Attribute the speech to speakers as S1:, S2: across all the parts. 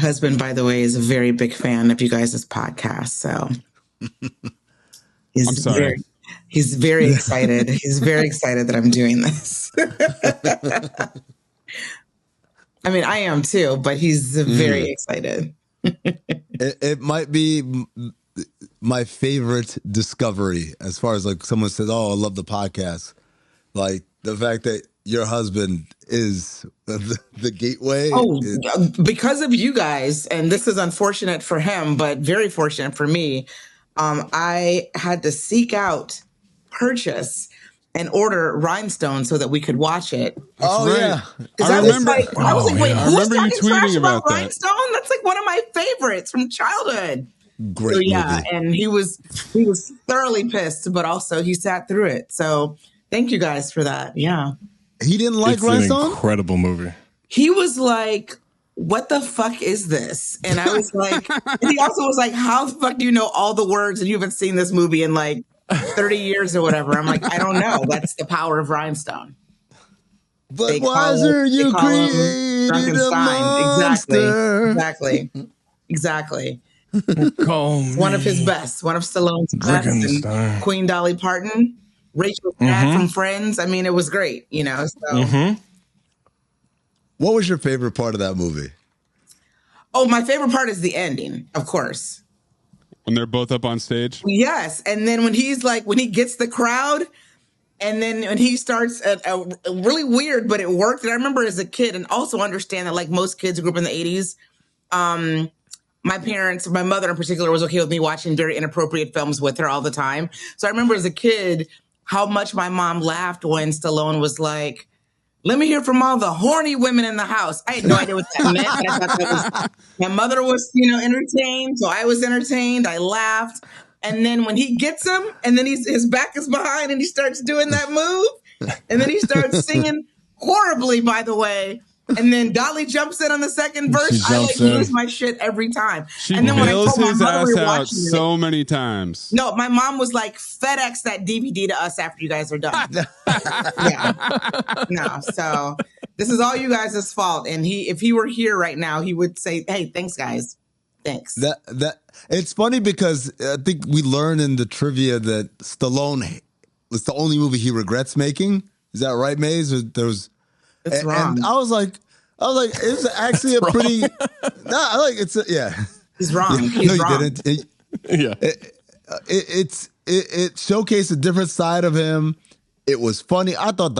S1: husband, by the way, is a very big fan of you guys' podcast. So
S2: I'm sorry.
S1: He's very excited. He's very excited that I'm doing this. I mean, I am too, but he's very excited.
S3: It might be my favorite discovery as far as like someone says, "Oh, I love the podcast." Like the fact that your husband is the gateway.
S1: Oh, because of you guys, and this is unfortunate for him, but very fortunate for me. I had to seek out, purchase, and order Rhinestone so that we could watch it.
S3: Yeah,
S1: because I was like, wait, who's
S2: remember you
S1: talking trash
S2: tweeting
S1: about
S2: about that.
S1: Rhinestone? That's like one of my favorites from childhood.
S3: Great
S1: movie. And he was thoroughly pissed, but also he sat through it. So thank you guys for that. Yeah.
S3: He didn't like
S2: It's
S3: Rhinestone?
S2: an incredible movie.
S1: He was like, what the fuck is this? And I was like, and he also was like, how the fuck do you know all the words and you haven't seen this movie in like 30 years or whatever? I'm like, I don't know. That's the power of Rhinestone.
S3: But wiser you created a monster.
S1: Exactly. One of his best. One of Stallone's best. And Queen Dolly Parton, Rachel Dad from Friends. I mean, it was great, you know. So.
S3: What was your favorite part of that movie?
S1: Oh, my favorite part is the ending, of course.
S2: When they're both up on stage?
S1: Yes. And then when he gets the crowd, and then when he starts a really weird, but it worked. And I remember as a kid, and also understand that like most kids who grew up in the 80s, my parents, my mother in particular, was okay with me watching very inappropriate films with her all the time. So I remember as a kid how much my mom laughed when Stallone was like, let me hear from all the horny women in the house. I had no idea what that meant. But I thought that was, my mother was, entertained. So I was entertained. I laughed. And then when he gets him and then his back is behind and he starts doing that move and then he starts singing horribly, by the way. And then Dolly jumps in on the second verse. I lose my shit every time.
S2: And then bills his ass out so many times.
S1: No, my mom was like, FedEx that DVD to us after you guys are done. Yeah. No, so this is all you guys' fault. And if he were here right now, he would say, hey, thanks, guys. Thanks.
S3: That it's funny because I think we learned in the trivia that Stallone was the only movie he regrets making. Is that right, Maze?
S1: That's wrong.
S3: And I was like, it's actually a pretty. Yeah.
S1: He's wrong.
S3: Yeah,
S1: He's wrong.
S3: You didn't. It showcased a different side of him. It was funny. I thought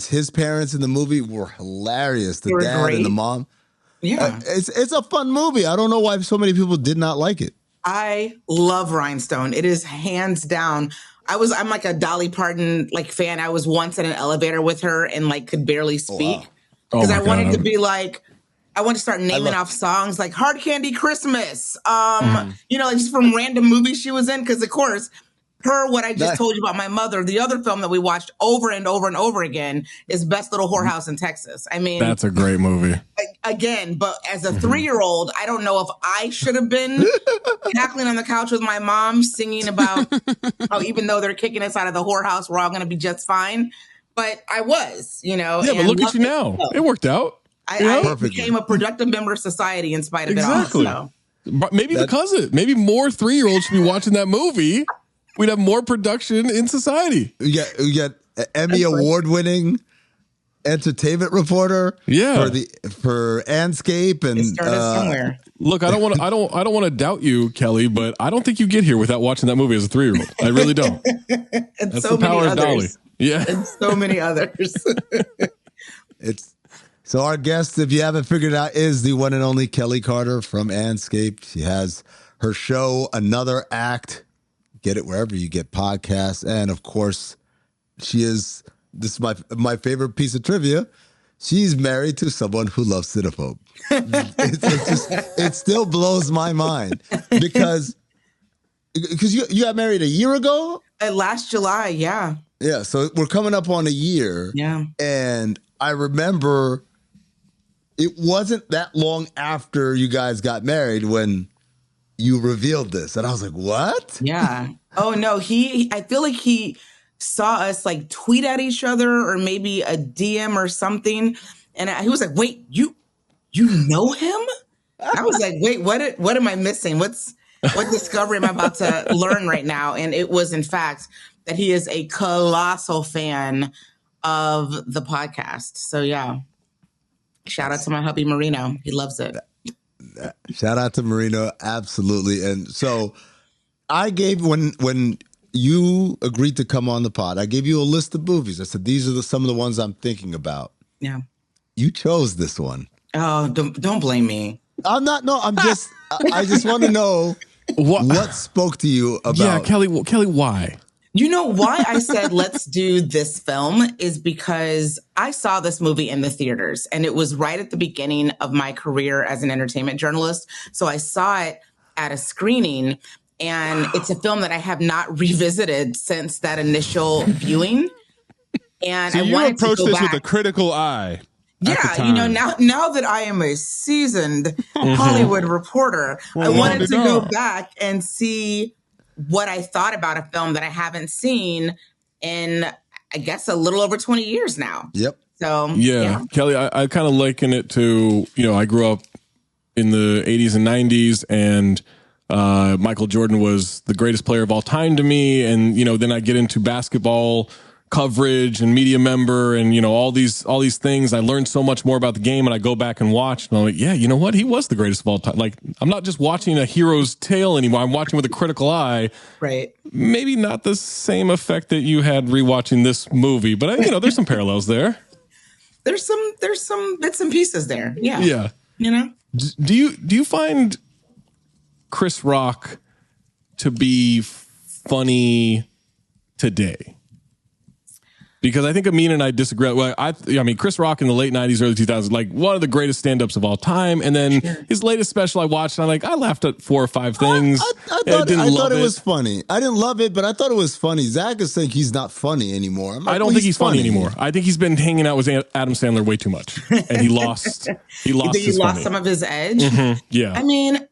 S3: his parents in the movie were hilarious. The dad great. And the mom.
S1: Yeah.
S3: It's a fun movie. I don't know why so many people did not like it.
S1: I love Rhinestone. It is hands down. I'm like a Dolly Parton fan. I was once in an elevator with her and could barely speak because I wanted to be I want to start naming off songs like Hard Candy Christmas, just from random movies she was in. Because of course, what I just told you about my mother, the other film that we watched over and over and over again is Best Little Whorehouse in Texas. I mean,
S2: that's a great movie.
S1: Again, but as a 3-year-old, I don't know if I should have been cackling on the couch with my mom singing about how even though they're kicking us out of the whorehouse, we're all going to be just fine. But I was,
S2: Yeah, but look at you now. It worked out.
S1: I became a productive member of society in spite of it all. So.
S2: Maybe maybe more 3-year-olds should be watching that movie. We'd have more production in society.
S3: We got Emmy award-winning entertainment reporter.
S2: Yeah,
S3: for Anscape and
S1: somewhere.
S2: Look, I don't want to doubt you, Kelley, but I don't think you get here without watching that movie as a 3-year-old. I really don't.
S1: And
S2: that's
S1: so
S2: the power
S1: many
S2: of Dolly.
S1: others.
S2: Yeah,
S1: and so many others.
S3: So our guest, if you haven't figured it out, is the one and only Kelley Carter from Anscape. She has her show, Another Act. Get it wherever you get podcasts. And of course, this is my favorite piece of trivia. She's married to someone who loves Cinephobe. It still blows my mind because you got married a year ago?
S1: Last July, yeah.
S3: Yeah, so we're coming up on a year.
S1: Yeah.
S3: And I remember it wasn't that long after you guys got married when you revealed this. And I was like, what?
S1: Yeah. Oh, no. I feel like he saw us tweet at each other or maybe a DM or something. And he was like, wait, you know him? I was like, wait, what am I missing? What discovery am I about to learn right now? And it was, in fact, that he is a colossal fan of the podcast. So yeah, shout out to my hubby Marino. He loves it.
S3: Shout out to Marino, absolutely. And so I gave when you agreed to come on the pod, I gave you a list of movies. I said these are some of the ones I'm thinking about.
S1: Yeah.
S3: You chose this one.
S1: Oh, don't blame me.
S3: I'm not. No, I'm just. I just want to know what spoke to you about.
S2: Yeah, Kelley, why?
S1: You know why I said let's do this film is because I saw this movie in the theaters, and it was right at the beginning of my career as an entertainment journalist. So I saw it at a screening, and it's a film that I have not revisited since that initial viewing. And
S4: So
S1: I
S4: you
S1: wanted
S4: approach
S1: to go
S4: this
S1: back.
S4: with a critical eye.
S1: Yeah, you know, now that I am a seasoned Hollywood reporter, I wanted to go back and see what I thought about a film that I haven't seen in, I guess, a little over 20 years now.
S3: Yep.
S1: So,
S2: Yeah. Kelley, I kind of liken it to, I grew up in the 80s and 90s, and Michael Jordan was the greatest player of all time to me. And, then I get into basketball coverage and media member and, all these things. I learned so much more about the game, and I go back and watch, and I'm like, yeah, you know what? He was the greatest of all time. Like, I'm not just watching a hero's tale anymore. I'm watching with a critical eye.
S1: Right.
S2: Maybe not the same effect that you had rewatching this movie, but there's some parallels there.
S1: There's some bits and pieces there. Yeah.
S2: Yeah. Do you find Chris Rock to be funny today? Because I think Amin and I disagree. Well, I mean, Chris Rock in the late 90s, early 2000s, like one of the greatest stand-ups of all time. And then his latest special I watched, and I laughed at 4 or 5 things.
S3: I thought it was funny. I didn't love it, but I thought it was funny. Zach is saying he's not funny anymore.
S2: I don't think he's funny anymore. I think he's been hanging out with Adam Sandler way too much, and he lost. He lost
S1: some of his edge.
S2: Mm-hmm. Yeah.
S1: I mean,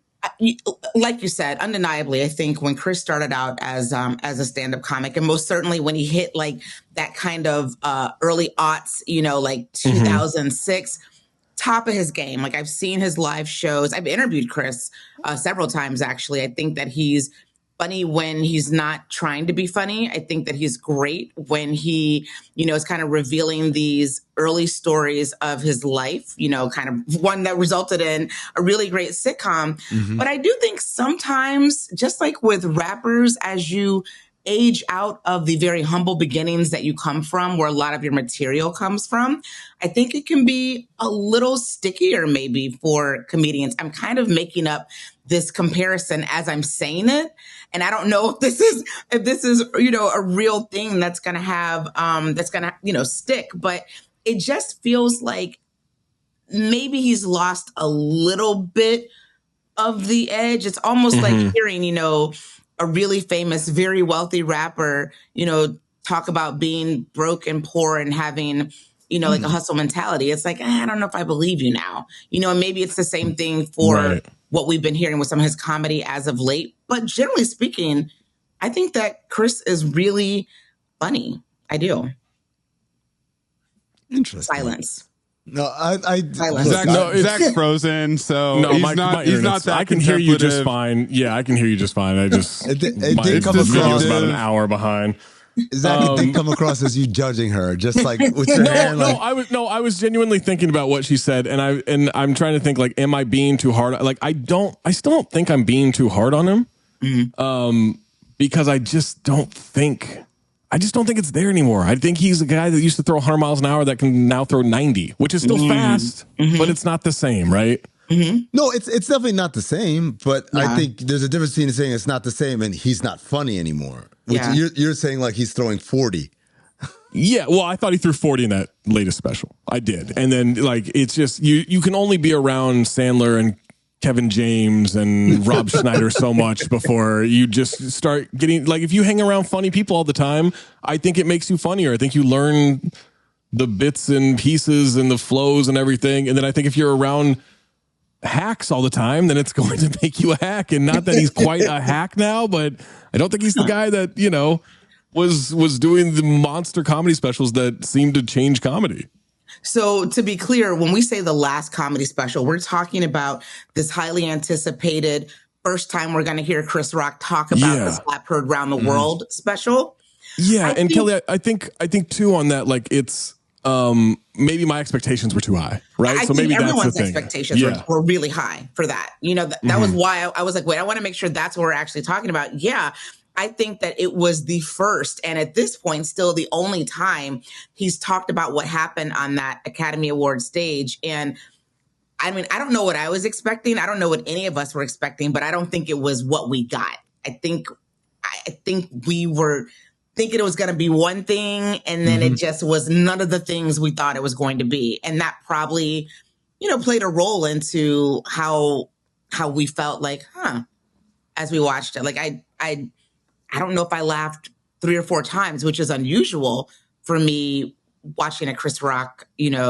S1: like you said, undeniably, I think when Chris started out as a stand-up comic, and most certainly when he hit like that kind of early aughts, like 2006, top of his game. Like, I've seen his live shows. I've interviewed Chris several times, actually. I think that he's funny when he's not trying to be funny. I think that he's great when he, is kind of revealing these early stories of his life, kind of one that resulted in a really great sitcom. But I do think sometimes, just like with rappers, as you age out of the very humble beginnings that you come from, where a lot of your material comes from, I think it can be a little stickier maybe for comedians. I'm kind of making up this comparison as I'm saying it. And I don't know if this is, a real thing that's going to have, stick, but it just feels like maybe he's lost a little bit of the edge. It's almost like hearing, a really famous, very wealthy rapper, talk about being broke and poor and having, like a hustle mentality. It's like, I don't know if I believe you now, and maybe it's the same thing for what we've been hearing with some of his comedy as of late. But generally speaking, I think that Chris is really funny. I do.
S3: Interesting.
S1: Silence.
S3: No, I
S4: Zach's frozen, so
S2: no,
S4: he's
S2: my
S4: not that
S2: I can hear you just fine. Yeah, I can hear you just fine. I just
S3: it did come across
S2: about an hour behind.
S3: Zach, it did come across as you judging her, just like with your hand.
S2: I was genuinely thinking about what she said, and I'm trying to think, like, am I being too hard? Like, I still don't think I'm being too hard on him, because I just don't think it's there anymore. I think he's a guy that used to throw 100 miles an hour that can now throw 90, which is still fast, but it's not the same, right?
S3: No, it's definitely not the same, but I think there's a difference between saying it's not the same and he's not funny anymore. Which you're saying like he's throwing 40.
S2: Yeah, well, I thought he threw 40 in that latest special. I did. And then, like, it's just, you can only be around Sandler and Kevin James and Rob Schneider so much before you just start getting, like, if you hang around funny people all the time, I think it makes you funnier. I think you learn the bits and pieces and the flows and everything. And then I think if you're around hacks all the time, then it's going to make you a hack. And not that he's quite a hack now, but I don't think he's the guy that, was doing the monster comedy specials that seemed to change comedy.
S1: So to be clear, when we say the last comedy special, we're talking about this highly anticipated first time we're going to hear Chris Rock talk about the Slap Heard Round the World special.
S2: Yeah, and Kelley, I think too on that, like it's maybe my expectations were too high, right?
S1: I
S2: so
S1: think
S2: maybe
S1: everyone's
S2: that's the thing.
S1: expectations were really high for that. You know, that was why I was like, wait, I want to make sure that's what we're actually talking about. Yeah, I think that it was the first, and at this point, still the only time he's talked about what happened on that Academy Award stage. And I mean, I don't know what I was expecting. I don't know what any of us were expecting, but I don't think it was what we got. I think we were thinking it was going to be one thing, and then it just was none of the things we thought it was going to be. And that probably, played a role into how we felt like, as we watched it. Like, I don't know if I laughed 3 or 4 times, which is unusual for me watching a Chris Rock,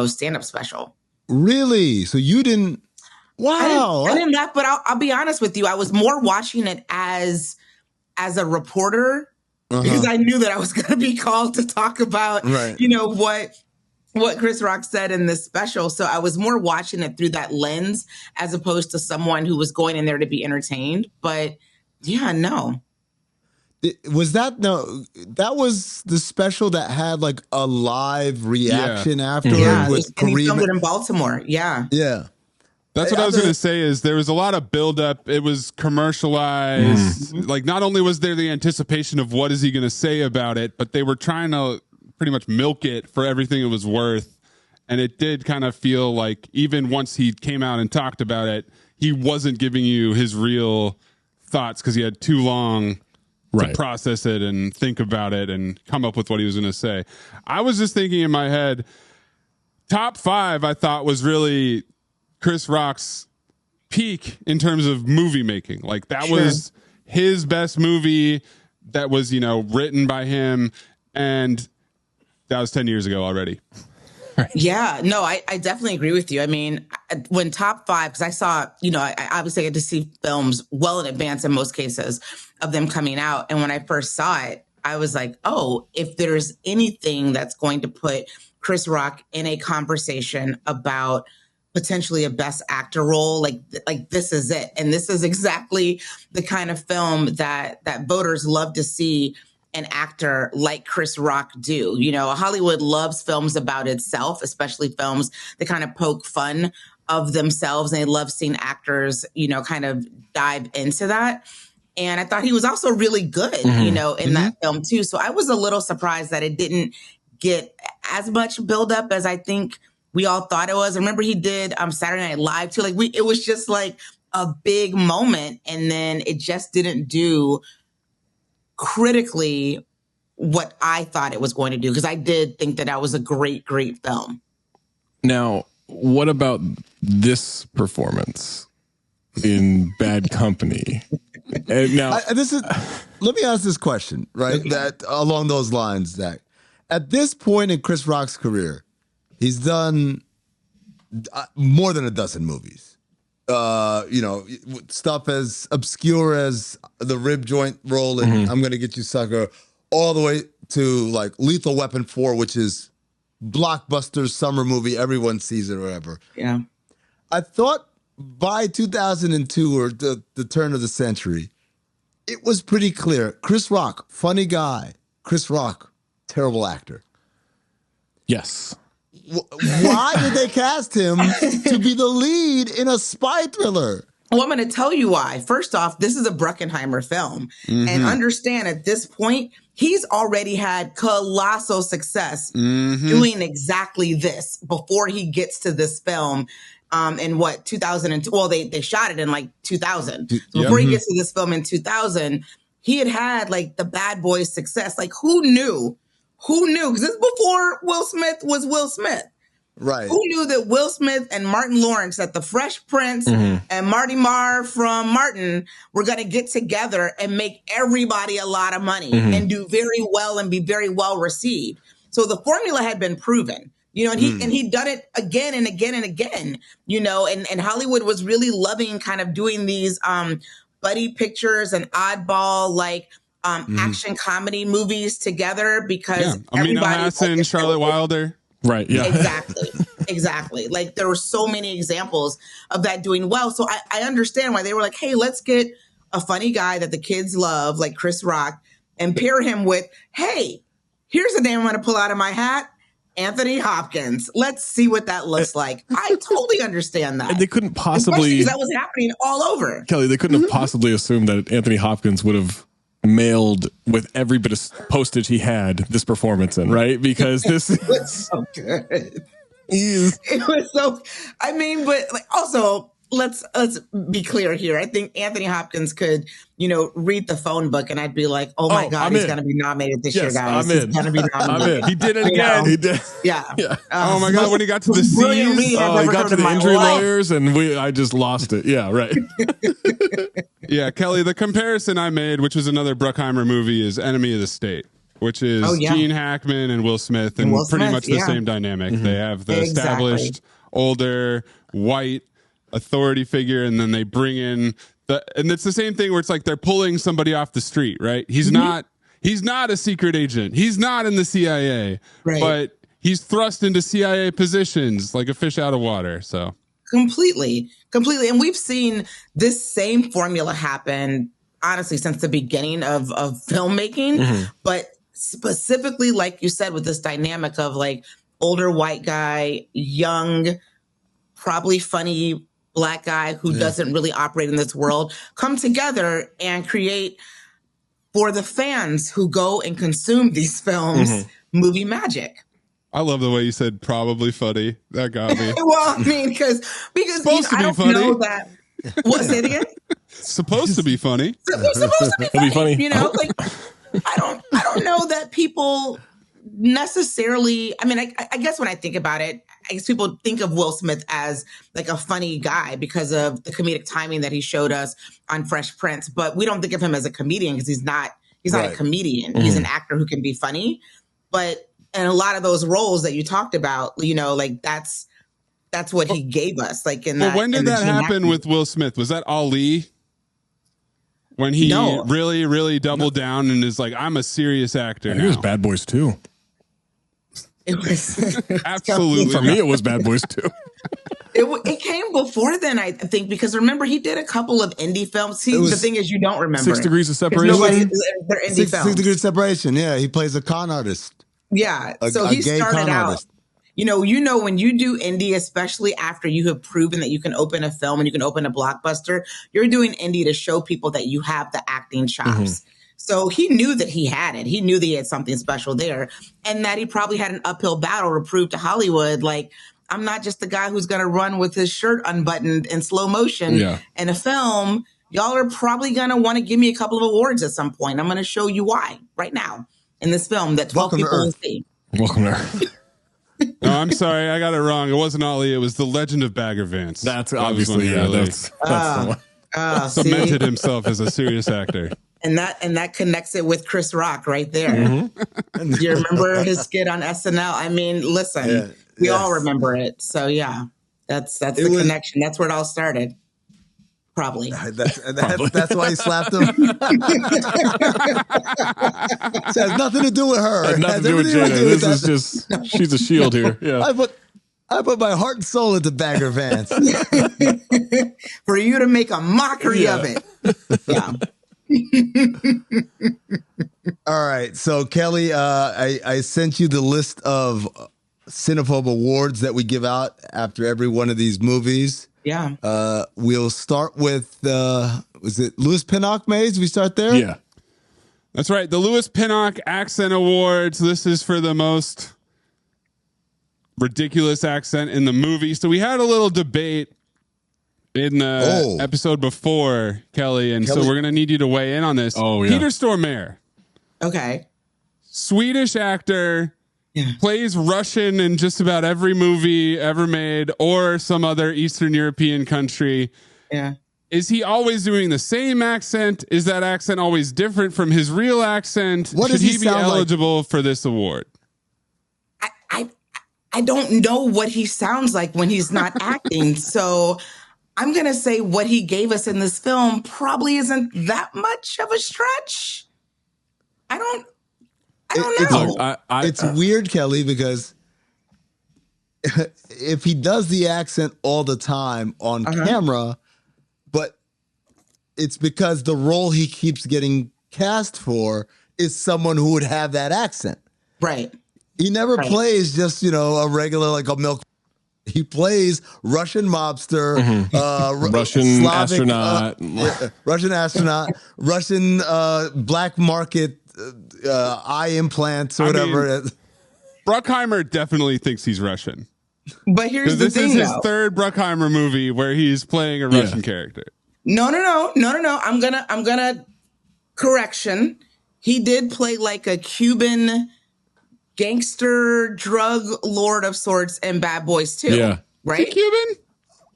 S1: stand-up special.
S3: Really? So you didn't? Wow.
S1: I didn't laugh, but I'll be honest with you. I was more watching it as a reporter because I knew that I was going to be called to talk about, what Chris Rock said in this special. So I was more watching it through that lens as opposed to someone who was going in there to be entertained. But yeah, no.
S3: That was the special that had like a live reaction afterward with
S1: and he filmed
S3: Kareem.
S1: it in Baltimore. Yeah.
S4: That's what I was going to say is there was a lot of buildup. It was commercialized. Like not only was there the anticipation of what is he going to say about it, but they were trying to pretty much milk it for everything it was worth. And it did kind of feel like even once he came out and talked about it, he wasn't giving you his real thoughts because he had too long to process it and think about it and come up with what he was going to say. I was just thinking in my head, top 5 I thought was really Chris Rock's peak in terms of movie making. Like that was his best movie that was, written by him. And that was 10 years ago already.
S1: Yeah, no, I definitely agree with you. I mean, when top 5, because I saw, I obviously had to see films well in advance in most cases of them coming out. And when I first saw it, I was like, oh, if there's anything that's going to put Chris Rock in a conversation about potentially a best actor role, like this is it. And this is exactly the kind of film that voters love to see an actor like Chris Rock do. Hollywood loves films about itself, especially films that kind of poke fun of themselves. And they love seeing actors, kind of dive into that. And I thought he was also really good, in that film too. So I was a little surprised that it didn't get as much buildup as I think we all thought it was. I remember he did Saturday Night Live too. Like it was just like a big moment. And then it just didn't do critically what I thought it was going to do, because I did think that was a great, great film.
S2: Now, what about this performance in Bad Company? And now,
S3: let me ask this question, right? That along those lines, Zach. At this point in Chris Rock's career, he's done more than a dozen movies. Stuff as obscure as the rib joint role in I'm Gonna Get You Sucker, all the way to like Lethal Weapon 4, which is blockbuster summer movie, everyone sees it or whatever.
S1: Yeah.
S3: I thought by 2002 or the turn of the century, it was pretty clear. Chris Rock, funny guy. Chris Rock, terrible actor.
S2: Yes.
S3: Why did they cast him to be the lead in a spy thriller?
S1: Well, I'm going to tell you why. First off, this is a Bruckheimer film. And understand at this point, he's already had colossal success doing exactly this before he gets to this film in 2002. Well, they shot it in like 2000. So before he gets to this film in 2000, he had like the Bad Boys success. Like who knew? Because this is before Will Smith was Will Smith.
S3: Right.
S1: Who knew that Will Smith and Martin Lawrence, that the Fresh Prince and Marty Marr from Martin were going to get together and make everybody a lot of money and do very well and be very well received. So the formula had been proven, and he'd done it again and again and again, and Hollywood was really loving kind of doing these buddy pictures and oddball like action comedy movies together because
S4: Amin Elhassan, Charlotte Wilder.
S2: Right. Yeah.
S1: Exactly. Like there were so many examples of that doing well. So I understand why they were like, hey, let's get a funny guy that the kids love, like Chris Rock, and pair him with, hey, here's a name I'm going to pull out of my hat. Anthony Hopkins. Let's see what that looks like. I totally understand that.
S2: And they couldn't possibly,
S1: because that was happening all over.
S2: Kelly, they couldn't have possibly assumed that Anthony Hopkins would have mailed with every bit of postage he had this performance in, right? Because this
S1: was so good. It was so, I mean, but like also let's be clear here. I think Anthony Hopkins could, read the phone book and I'd be like, oh my God, he's going to be nominated this year, guys. He's going to be nominated.
S2: He did it again. He did.
S1: Yeah.
S4: Oh my God, when he got to the C's,
S2: he got to the injury lawyers and I just lost it. Yeah, right.
S4: Yeah, Kelly, the comparison I made, which was another Bruckheimer movie, is Enemy of the State, which is Gene Hackman and Will Smith, and pretty much the same dynamic. They have the established, older, white authority figure, and then they bring in and it's the same thing where it's like they're pulling somebody off the street, right? He's not a secret agent. He's not in the CIA, but he's thrust into CIA positions like a fish out of water. So
S1: completely. And we've seen this same formula happen, honestly, since the beginning of filmmaking, but specifically, like you said, with this dynamic of like older white guy, young, probably funny Black guy who doesn't really operate in this world, come together and create, for the fans who go and consume these films, movie magic.
S4: I love the way you said probably funny. That got me.
S1: Well, I mean, because I don't know that. What, say it again?
S4: Supposed to be funny.
S1: It's supposed to be funny.
S2: Funny.
S1: I don't know that people necessarily. I mean, I guess when I think about it, I guess people think of Will Smith as like a funny guy because of the comedic timing that he showed us on Fresh Prince. But we don't think of him as a comedian because he's not a comedian. He's an actor who can be funny. But in a lot of those roles that you talked about, like that's what he gave us. Like
S4: when did that happen with Will Smith? Was that Ali? When he really, really doubled down and is like, I'm a serious actor now.
S2: It was Bad Boys 2.
S1: It was
S4: absolutely
S2: for me. It was Bad Boys 2.
S1: It came before then, I think, because remember he did a couple of indie films. The thing is, you don't remember
S2: 6 Degrees of Separation.
S1: They're indie films.
S3: 6 Degrees of Separation. Yeah, he plays a con artist.
S1: Yeah, so he started out. Artist. When you do indie, especially after you have proven that you can open a film and you can open a blockbuster, you're doing indie to show people that you have the acting chops. So he knew that he had it. He knew that he had something special there, and that he probably had an uphill battle to prove to Hollywood, like, I'm not just the guy who's going to run with his shirt unbuttoned in slow motion in a film. Y'all are probably going to want to give me a couple of awards at some point. I'm going to show you why right now in this film that 12 people will see.
S2: Welcome to Earth.
S4: No, I'm sorry. I got it wrong. It wasn't Ali. It was The Legend of Bagger Vance.
S2: That's obviously, that's the one.
S4: Cemented himself as a serious actor.
S1: And that connects it with Chris Rock right there. Do you remember his skit on SNL? I mean, listen, we all remember it. So yeah, that's the connection. That's where it all started. Probably.
S3: That's why he slapped him. It has nothing to do with her.
S2: It has nothing to do with Jada. This is just, she's a shield here. Yeah.
S3: I put my heart and soul into Bagger Vance.
S1: For you to make a mockery of it. Yeah.
S3: All right. So, Kelly, I sent you the list of Cinephobe awards that we give out after every one of these movies.
S1: Yeah.
S3: We'll start with, was it Louis Pinnock Mays? We start there?
S2: Yeah.
S4: That's right. The Louis Pinnock Accent Awards. This is for the most ridiculous accent in the movie. So we had a little debate in the episode before, Kelly, and so we're going to need you to weigh in on this.
S2: Oh, yeah.
S4: Peter Stormare.
S1: Okay.
S4: Swedish actor. Yeah. Plays Russian in just about every movie ever made or some other Eastern European country.
S1: Yeah.
S4: Is he always doing the same accent? Is that accent always different from his real accent? Should he be eligible for this award?
S1: I don't know what he sounds like when he's not acting. So I'm going to say what he gave us in this film probably isn't that much of a stretch. I don't know.
S3: It's weird, Kelly, because if he does the accent all the time on camera, but it's because the role he keeps getting cast for is someone who would have that accent.
S1: Right.
S3: He never plays just, a regular, like a milk. He plays Russian mobster,
S2: Russian
S3: Slavic,
S2: astronaut,
S3: Russian astronaut, Russian black market eye implants or whatever.
S2: Bruckheimer
S4: definitely thinks he's Russian.
S1: But here's the thing,
S4: this is his third Bruckheimer movie where he's playing a Russian character.
S1: No. I'm gonna correction. He did play like a Cuban gangster drug lord of sorts in Bad Boys 2.
S2: Yeah.
S1: Right?
S4: Is he Cuban?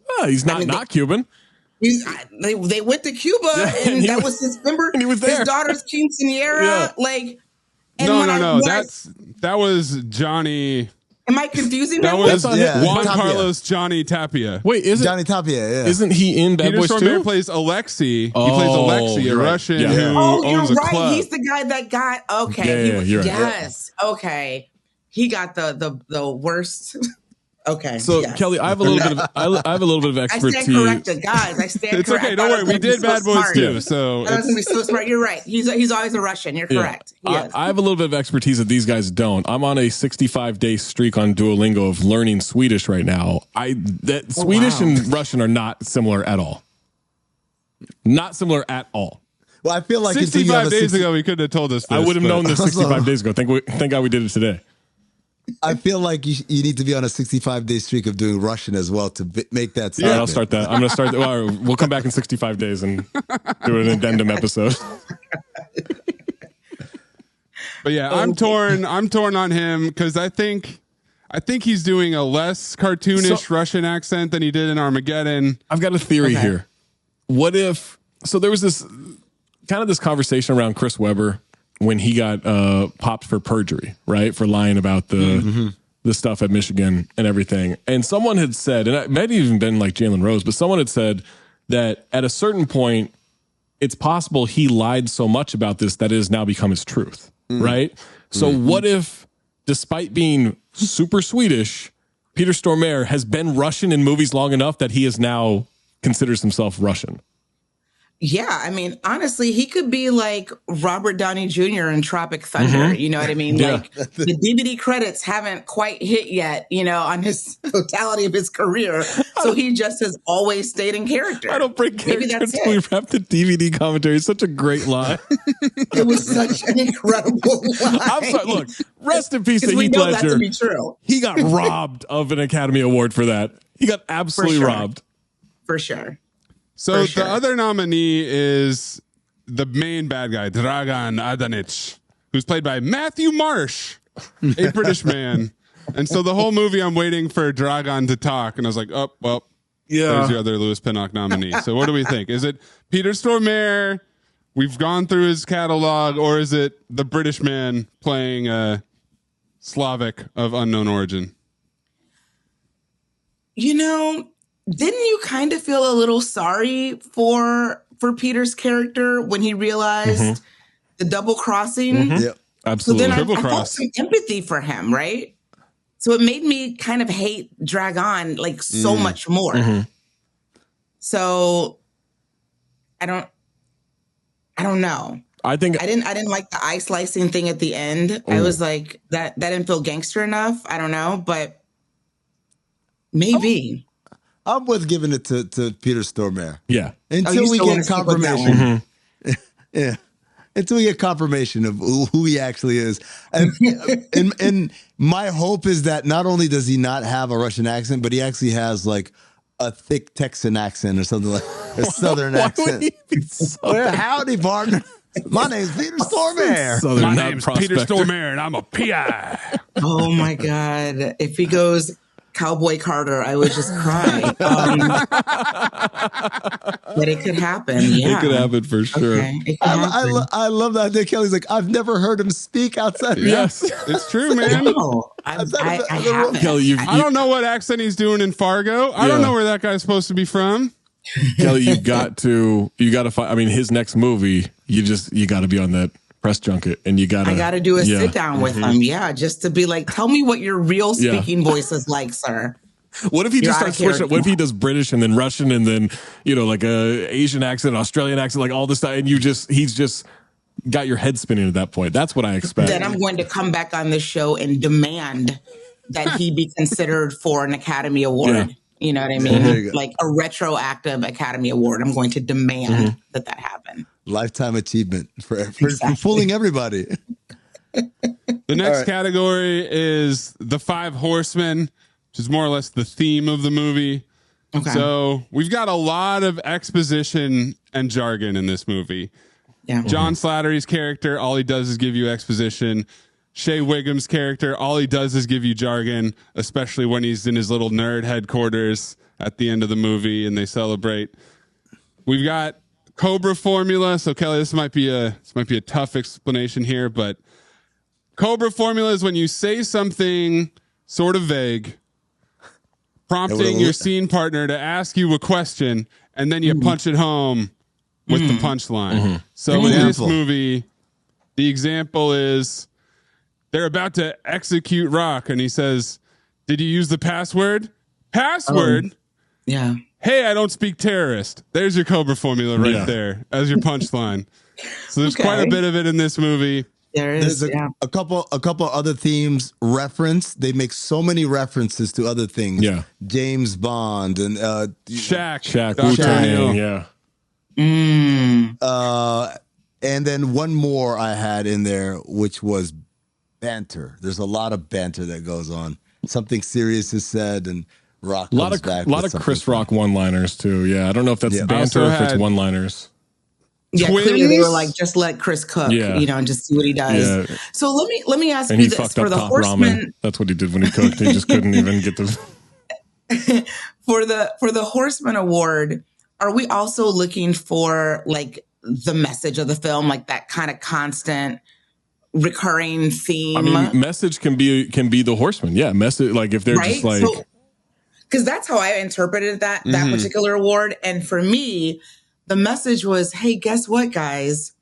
S2: Oh, he's not Cuban.
S1: They went to Cuba and that was his member.
S2: And he was there.
S1: His daughter's quinceanera.
S2: Yeah.
S1: Like,
S4: No. That was Johnny.
S1: Am I confusing
S4: that?
S1: That
S4: Was
S3: Yeah.
S4: Juan
S3: Tapia.
S4: Carlos Johnny Tapia.
S2: Wait, is it
S3: Johnny Tapia, yeah.
S2: Isn't he in Bad
S4: Peter
S2: Boys
S4: Stormare
S2: 2?
S4: plays Alexei. He plays
S2: Oh,
S4: Alexei, a
S2: you're right.
S4: Russian
S2: Yeah.
S4: who
S1: Oh,
S4: owns
S1: you're
S4: a
S1: right.
S4: club.
S1: He's the guy that got
S2: Yeah, you're right.
S1: Yes. Okay. He got the worst. Okay.
S2: So
S1: yes.
S2: Kelly, I have a little bit of
S1: I
S2: expertise.
S1: stand corrected, guys. I stand
S4: It's
S1: corrected.
S4: okay. Don't worry. We did Bad Boys too. So
S1: I was gonna be so smart. You're right. He's always a Russian. You're correct. He is.
S2: I have a little bit of expertise that these guys don't. I'm on a 65-day streak on Duolingo of learning Swedish right now. Swedish and Russian are not similar at all. Not similar at all.
S3: Well, I feel like
S4: 65 days ago, he could have told us this.
S2: I would have
S4: but-
S2: known this 65 days ago. Thank God we did it today.
S3: I feel like you need to be on a 65-day streak of doing Russian as well to make that
S2: Yeah,
S3: statement.
S2: I'll start that. I'm going to start that. Well, we'll come back in 65 days and do an addendum episode.
S4: But yeah, I'm torn on him because I think he's doing a less cartoonish Russian accent than he did in Armageddon.
S2: I've got a theory here. What if, so there was this conversation around Chris Webber when he got popped for perjury, right? For lying about the stuff at Michigan and everything. And someone had said, and it might have even been like Jalen Rose, but someone had said that at a certain point, it's possible he lied so much about this that it has now become his truth, right? So what if, despite being super Swedish, Peter Stormare has been Russian in movies long enough that he is now considers himself Russian?
S1: Yeah, I mean, honestly, he could be like Robert Downey Jr. in Tropic Thunder. You know what I mean?
S2: Yeah.
S1: Like the DVD credits haven't quite hit yet, on his totality of his career. So he just has always stayed in character.
S2: I don't break
S1: Maybe
S2: character
S1: that's
S2: until we
S1: it.
S2: wrap the DVD commentary. It's such a great line.
S1: It was such an incredible line.
S2: I'm sorry. Look, rest in peace to
S1: Because we
S2: Heath
S1: know that to
S2: Ledger.
S1: be true.
S2: He got robbed of an Academy Award for that. He got absolutely
S1: sure.
S2: robbed.
S1: For sure.
S4: So
S1: For sure.
S4: the other nominee is the main bad guy, Dragan Adanich, who's played by Matthew Marsh, a British man. And so the whole movie, I'm waiting for Dragan to talk, and I was like, oh, well, there's your other Louis Pinnock nominee. So what do we think? Is it Peter Stormare? We've gone through his catalog, or is it the British man playing a Slavic of unknown origin?
S1: Didn't you kind of feel a little sorry for Peter's character when he realized the double crossing?
S3: Yep.
S1: So
S2: Absolutely.
S1: then I
S4: Triple
S1: felt
S4: cross.
S1: some empathy for him, right? So it made me kind of hate Dragon like so much more. So I don't know.
S2: I think
S1: I didn't like the eye slicing thing at the end. I was like, that didn't feel gangster enough. I don't know, but maybe.
S3: I'm with giving it to Peter Stormare.
S2: yeah.
S3: Until
S1: you
S3: we
S1: still wanna
S3: get
S1: stick with that
S3: confirmation. Yeah. Until we get confirmation of who he actually is. And my hope is that not only does he not have a Russian accent, but he actually has like a thick Texan accent or something like a Southern
S2: Why would
S3: accent.
S2: he be so
S3: Well, howdy, partner. My name's Peter Stormare.
S2: Southern,
S4: My
S2: not
S4: name's
S2: prospector?
S4: Peter Stormare, and I'm a PI.
S1: Oh my God. If he goes Cowboy Carter, I would just cry. But it could happen. Yeah.
S2: It could happen for sure.
S1: Okay. It could happen.
S3: I love that. Nick Kelly's like, I've never heard him speak outside.
S2: Yes.
S4: It's true, man.
S1: No, I haven't.
S2: Kelly,
S4: I don't know what accent he's doing in Fargo. I don't
S2: Yeah.
S4: know where that guy's supposed to be from.
S2: Kelly, you got to find, I mean, his next movie, you got to be on that press junket, and I
S1: gotta do a sit down with him. Yeah, just to be like, tell me what your real speaking voice is like, sir.
S2: What if he just starts switching? What if he does British and then Russian and then like a Asian accent, Australian accent, like all this stuff, and he's just got your head spinning at that point. That's what I expect.
S1: Then I'm going to come back on this show and demand that he be considered for an Academy Award. Yeah. You know what I mean? Like a retroactive Academy Award. I'm going to demand that happen.
S3: Lifetime achievement for fooling everybody.
S4: The next category is the Five Horsemen, which is more or less the theme of the movie. Okay. So we've got a lot of exposition and jargon in this movie. Yeah. John Slattery's character, all he does is give you exposition. Shea Whigham's character, all he does is give you jargon, especially when he's in his little nerd headquarters at the end of the movie and they celebrate. We've got Cobra formula. So Kelley, this might be a tough explanation here, but Cobra formula is when you say something sort of vague, prompting your scene partner to ask you a question, and then you punch it home with the punchline. So in this movie, the example is they're about to execute Rock, and he says, "Did you use the password?" Password?
S1: Yeah.
S4: Hey, I don't speak terrorist. There's your Cobra formula right there as your punchline. So there's quite a bit of it in this movie.
S3: There's a couple other themes referenced. They make so many references to other things. Yeah. James Bond and
S4: Shaq.
S2: Wu-Tang, yeah.
S3: And then one more I had in there, which was banter. There's a lot of banter that goes on. Something serious is said, and Rock comes back.
S2: A lot of Chris Rock one-liners too. Yeah, I don't know if that's banter or if it's one-liners.
S1: Yeah, clearly they were like, just let Chris cook, and just see what he does. Yeah. So let me ask you this: for the Horsemen,
S2: ramen. That's what he did when he cooked. He just couldn't even get the.
S1: For the Horseman Award, are we also looking for like the message of the film, like that kind of constant recurring theme?
S2: I mean, message can be the Horseman. Yeah, message, like if they're just like,
S1: because that's how I interpreted that particular award. And for me, the message was, hey, guess what, guys?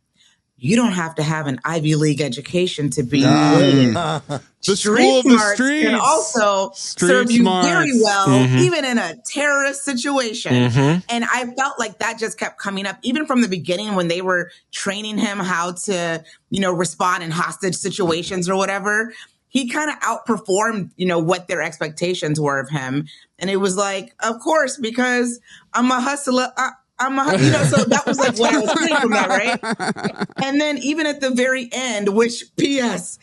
S1: You don't have to have an Ivy League education to be good.
S4: The school of the streets
S1: can also serve you very well, even in a terrorist situation. And I felt like that just kept coming up, even from the beginning when they were training him how to, respond in hostage situations or whatever. He kind of outperformed, what their expectations were of him. And it was like, of course, because I'm a hustler. So that was like what I was getting from that, right? And then even at the very end, which P.S.,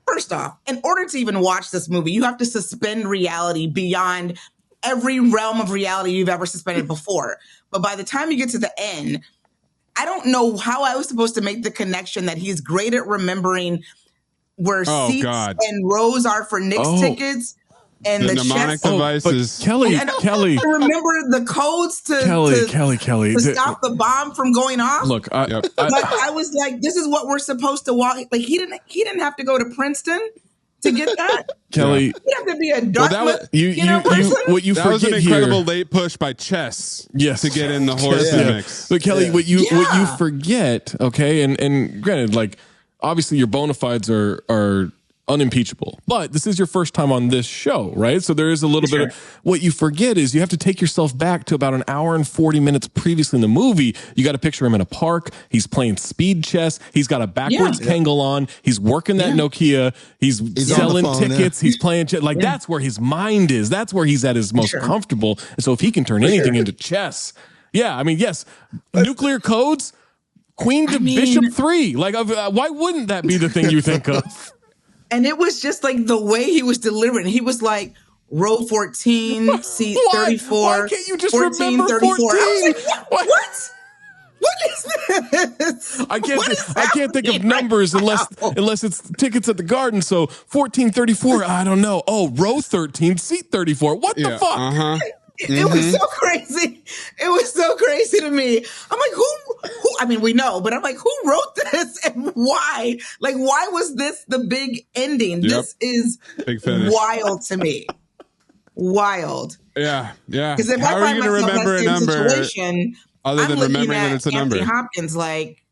S1: first off, in order to even watch this movie, you have to suspend reality beyond every realm of reality you've ever suspended before. But by the time you get to the end, I don't know how I was supposed to make the connection that he's great at remembering where seats and rows are for Knicks tickets. And the
S4: mnemonic devices.
S2: Kelley.
S1: Remember the codes to stop the bomb from going off.
S2: Look,
S1: I was like, this is what we're supposed to walk. Like he didn't have to go to Princeton to get that.
S2: Kelley,
S1: you have to be a Dartmouth.
S2: What you
S4: that
S2: forget
S4: was an incredible
S2: here,
S4: late push by Chess. Yes, to get in the horse mix.
S2: But Kelley, what you forget, okay, and granted, like obviously your bona fides are unimpeachable, but this is your first time on this show, right? So there is a little bit of what you forget is you have to take yourself back to about an hour and 40 minutes previously in the movie. You got to picture him in a park. He's playing speed chess. He's got a backwards Kangol on. He's working that Nokia. He's selling tickets. He's playing chess. Like that's where his mind is. That's where he's at his most comfortable. And so if he can turn anything into chess, yes, nuclear codes, Queen to Bishop 3. Like, why wouldn't that be the thing you think of?
S1: And it was just like the way he was delivering. He was like, row 14, seat 34.
S2: Why can't you just 14, remember 14?
S1: Like, what? What is this?
S2: I can't think of numbers unless it's tickets at the Garden. So 1434, I don't know. Oh, row 13, seat 34. What the fuck?
S1: It was so crazy. It was so crazy to me. I'm like, who? I mean, we know, but I'm like, who wrote this and why? Like, why was this the big ending? Yep. This is wild to me. Wild.
S4: Yeah.
S1: Because if I find myself in that same situation,
S4: other than remembering that it's a number.
S1: Anthony Hopkins, like,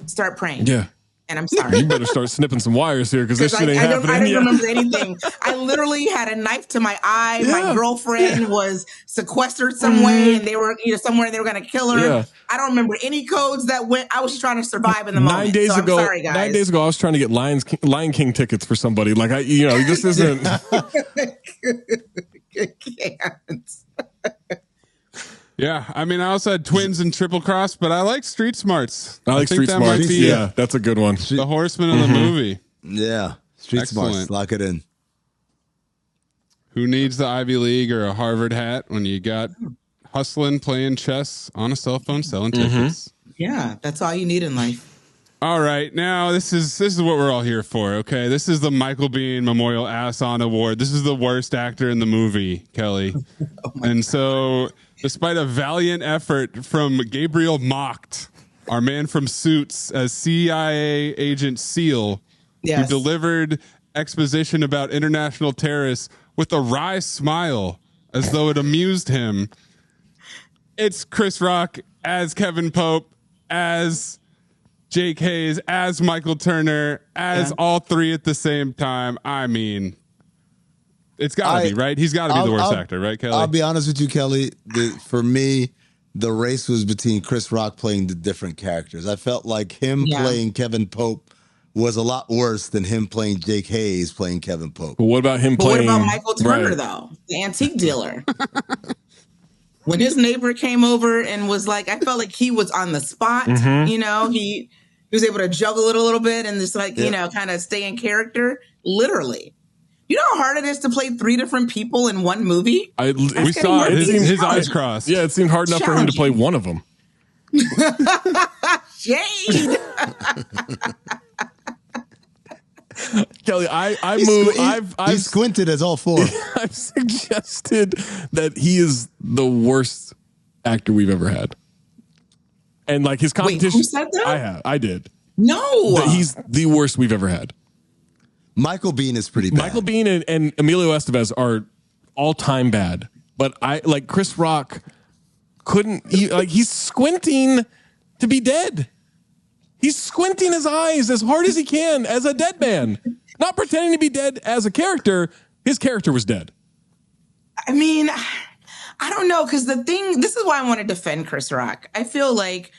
S1: start praying.
S2: Yeah.
S1: And I'm sorry.
S2: You better start snipping some wires here because this shit ain't happening.
S1: I don't
S2: yet.
S1: remember anything. I literally had a knife to my eye.
S2: Yeah.
S1: My girlfriend was sequestered some way, and they were somewhere, and they were going to kill her.
S2: Yeah.
S1: I don't remember any codes that went. I was just trying to survive in the moment.
S2: 9 days
S1: so
S2: ago,
S1: I'm sorry, guys.
S2: 9 days ago, I was trying to get Lion King tickets for somebody. Like this isn't.
S1: Can't.
S4: Yeah, I mean, I also had Twins and Triple Cross, but I like Street Smarts.
S2: I like
S4: think
S2: Street
S4: that might
S2: Smarts.
S4: be
S2: Yeah, that's a good one.
S4: the Horsemen of the movie.
S3: Yeah. Street
S4: Excellent.
S3: Smarts. Lock it in.
S4: Who needs the Ivy League or a Harvard hat when you got hustling, playing chess on a cell phone, selling tickets?
S1: Yeah, that's all you need in life.
S4: All right, now this is what we're all here for. Okay, this is the Michael Biehn Memorial Ass-On Award. This is the worst actor in the movie, Kelly. And so, despite a valiant effort from Gabriel Macht, our man from Suits, as CIA agent SEAL, who delivered exposition about international terrorists with a wry smile, as though it amused him. It's Chris Rock as Kevin Pope, as Jake Hayes, as Michael Turner, as all three at the same time. I mean, it's got to be, right? He's got to be the worst actor, right, Kelly?
S3: I'll be honest with you, Kelly. For me, the race was between Chris Rock playing the different characters. I felt like him playing Kevin Pope was a lot worse than him playing Jake Hayes playing Kevin Pope.
S2: But what about him playing?
S1: What about Michael Turner, though? The antique dealer. When his neighbor came over and was like, I felt like he was on the spot. He was able to juggle it a little bit and just kind of stay in character. Literally. You know how hard it is to play 3 different people in one movie?
S4: We saw it. His eyes crossed.
S2: Yeah, it seemed hard enough for him to play one of them.
S1: Shade.
S2: Kelly,
S3: He squinted as all 4.
S2: I've suggested that he is the worst actor we've ever had. And like his competition.
S1: Wait, who said that?
S2: I did.
S1: No.
S2: That he's the worst we've ever had.
S3: Michael Biehn is pretty bad.
S2: Michael Biehn and Emilio Estevez are all time bad. But Chris Rock couldn't, he's squinting to be dead. He's squinting his eyes as hard as he can as a dead man. Not pretending to be dead as a character. His character was dead.
S1: I mean, I don't know, because this is why I want to defend Chris Rock. I feel like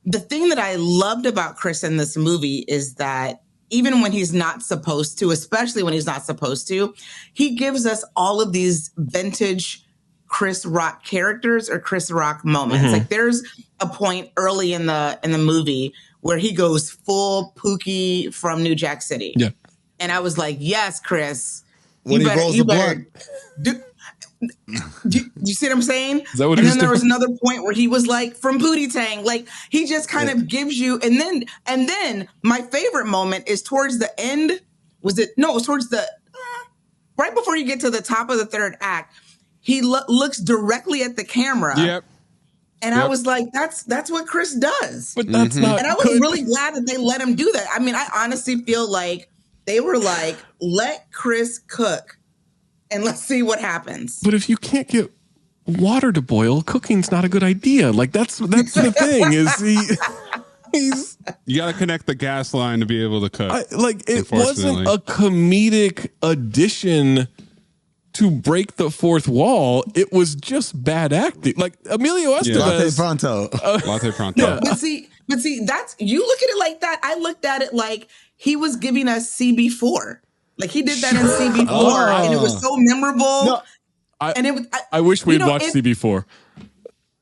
S1: the thing that I loved about Chris in this movie is that even when he's not supposed to, especially when he's not supposed to, he gives us all of these vintage Chris Rock characters or Chris Rock moments. Like there's a point early in the movie where he goes full Pookie from New Jack City. Yeah. And I was like, yes, Chris.
S3: When he rolls the blunt.
S1: Do you see what I'm saying?
S2: Is that what
S1: and
S2: he's
S1: then there
S2: doing?
S1: was another point where he was like from Pootie Tang. Like he just kind of gives you, and then my favorite moment is towards the end. It was towards the right before you get to the top of the third act. He looks directly at the camera.
S4: Yep.
S1: And I was like, that's what Chris does.
S2: But that's not.
S1: And I was really glad that they let him do that. I mean, I honestly feel like they were like, let Chris cook and let's see what happens.
S2: But if you can't get water to boil, cooking's not a good idea. Like that's the thing is
S4: you got to connect the gas line to be able to cook.
S2: It wasn't a comedic addition to break the fourth wall. It was just bad acting. Like Emilio Estevez.
S3: Latte pronto.
S2: Yeah.
S1: But see, that's, you look at it like that. I looked at it like he was giving us CB4. Like he did that in CB4 and it was so memorable.
S3: No,
S2: I wish we'd watched CB4.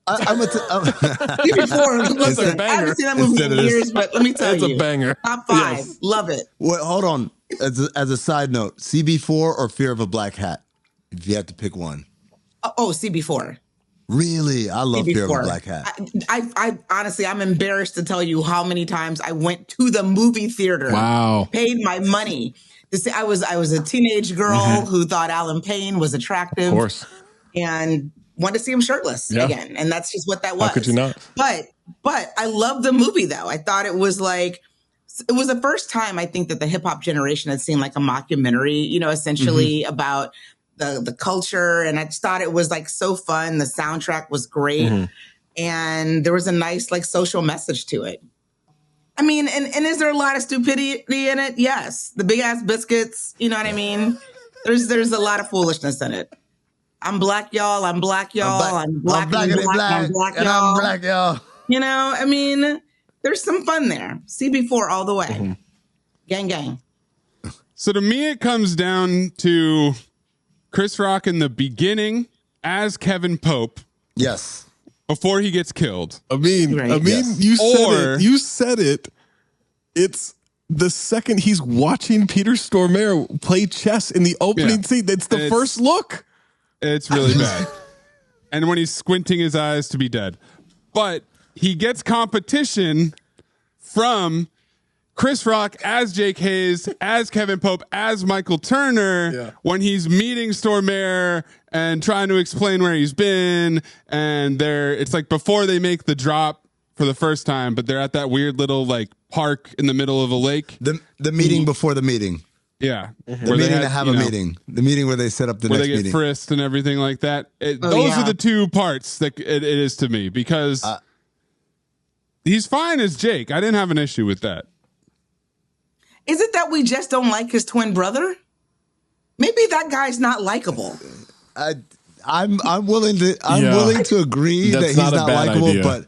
S1: CB4, listen, I haven't seen that movie in years, but let me tell you.
S2: It's a banger.
S1: Top 5.
S2: Yes.
S1: Love it.
S3: Wait, hold on. As a side note, CB4 or Fear of a Black Hat? If you had to pick one.
S1: CB4.
S3: Really? I love
S1: CB4.
S3: Fear of a Black Hat.
S1: I honestly, I'm embarrassed to tell you how many times I went to the movie theater.
S2: Wow.
S1: Paid my money to see. I was a teenage girl who thought Alan Payne was attractive. Of
S2: course.
S1: And wanted to see him shirtless again. And that's just what that was.
S2: How could you not?
S1: But I love the movie though. I thought it was the first time I think that the hip hop generation had seen like a mockumentary, essentially about the culture. And I just thought it was like so fun. The soundtrack was great. And there was a nice like social message to it. I mean, and is there a lot of stupidity in it? Yes. The big ass biscuits, you know what I mean? There's a lot of foolishness in it. I'm black, y'all. I'm black, y'all. I'm black,
S3: I'm
S1: and
S3: black,
S1: I'm black,
S3: and
S1: y'all.
S3: I'm black, y'all.
S1: You know, I mean, there's some fun there. CB4 all the way.
S2: Mm-hmm.
S1: Gang, gang.
S4: So to me, it comes down to Chris Rock in the beginning as Kevin Pope
S3: Yes.
S4: before he gets killed.
S1: Right.
S2: Yes. You said it. It's the second he's watching Peter Stormare play chess in the opening scene. That's the first look.
S4: It's really bad. And when he's squinting his eyes to be dead. But he gets competition from Chris Rock as Jake Hayes, as Kevin Pope, as Michael Turner when he's meeting Stormare and trying to explain where he's been. And it's like before they make the drop for the first time, but they're at that weird little like park in the middle of a lake.
S3: The meeting before the meeting.
S4: Yeah.
S3: The meeting to have a meeting. The meeting where they set up the next meeting. Where they get frisked
S4: and everything like that. Those are the two parts that it is to me because he's fine as Jake. I didn't have an issue with that.
S1: Is it that we just don't like his twin brother? Maybe that guy's not likable.
S3: I'm willing to agree that he's not likable, idea. But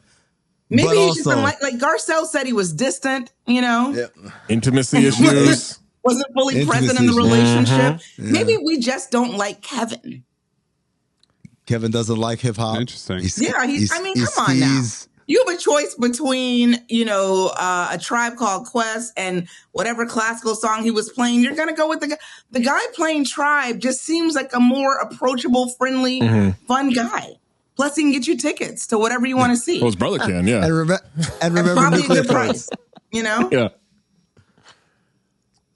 S1: maybe he's just like Garcelle said he was distant, you know?
S3: Yeah.
S2: Intimacy issues.
S1: Wasn't fully present in the relationship. Mm-hmm. Maybe we just don't like Kevin.
S3: Kevin doesn't like hip hop.
S4: Interesting.
S1: Come on now. You have a choice between, a Tribe Called Quest and whatever classical song he was playing. You're going to go with the guy playing Tribe just seems like a more approachable, friendly, fun guy. Plus, he can get you tickets to whatever you want to see.
S2: Well, his brother can, yeah.
S3: And remember
S1: probably a good price,
S2: Yeah.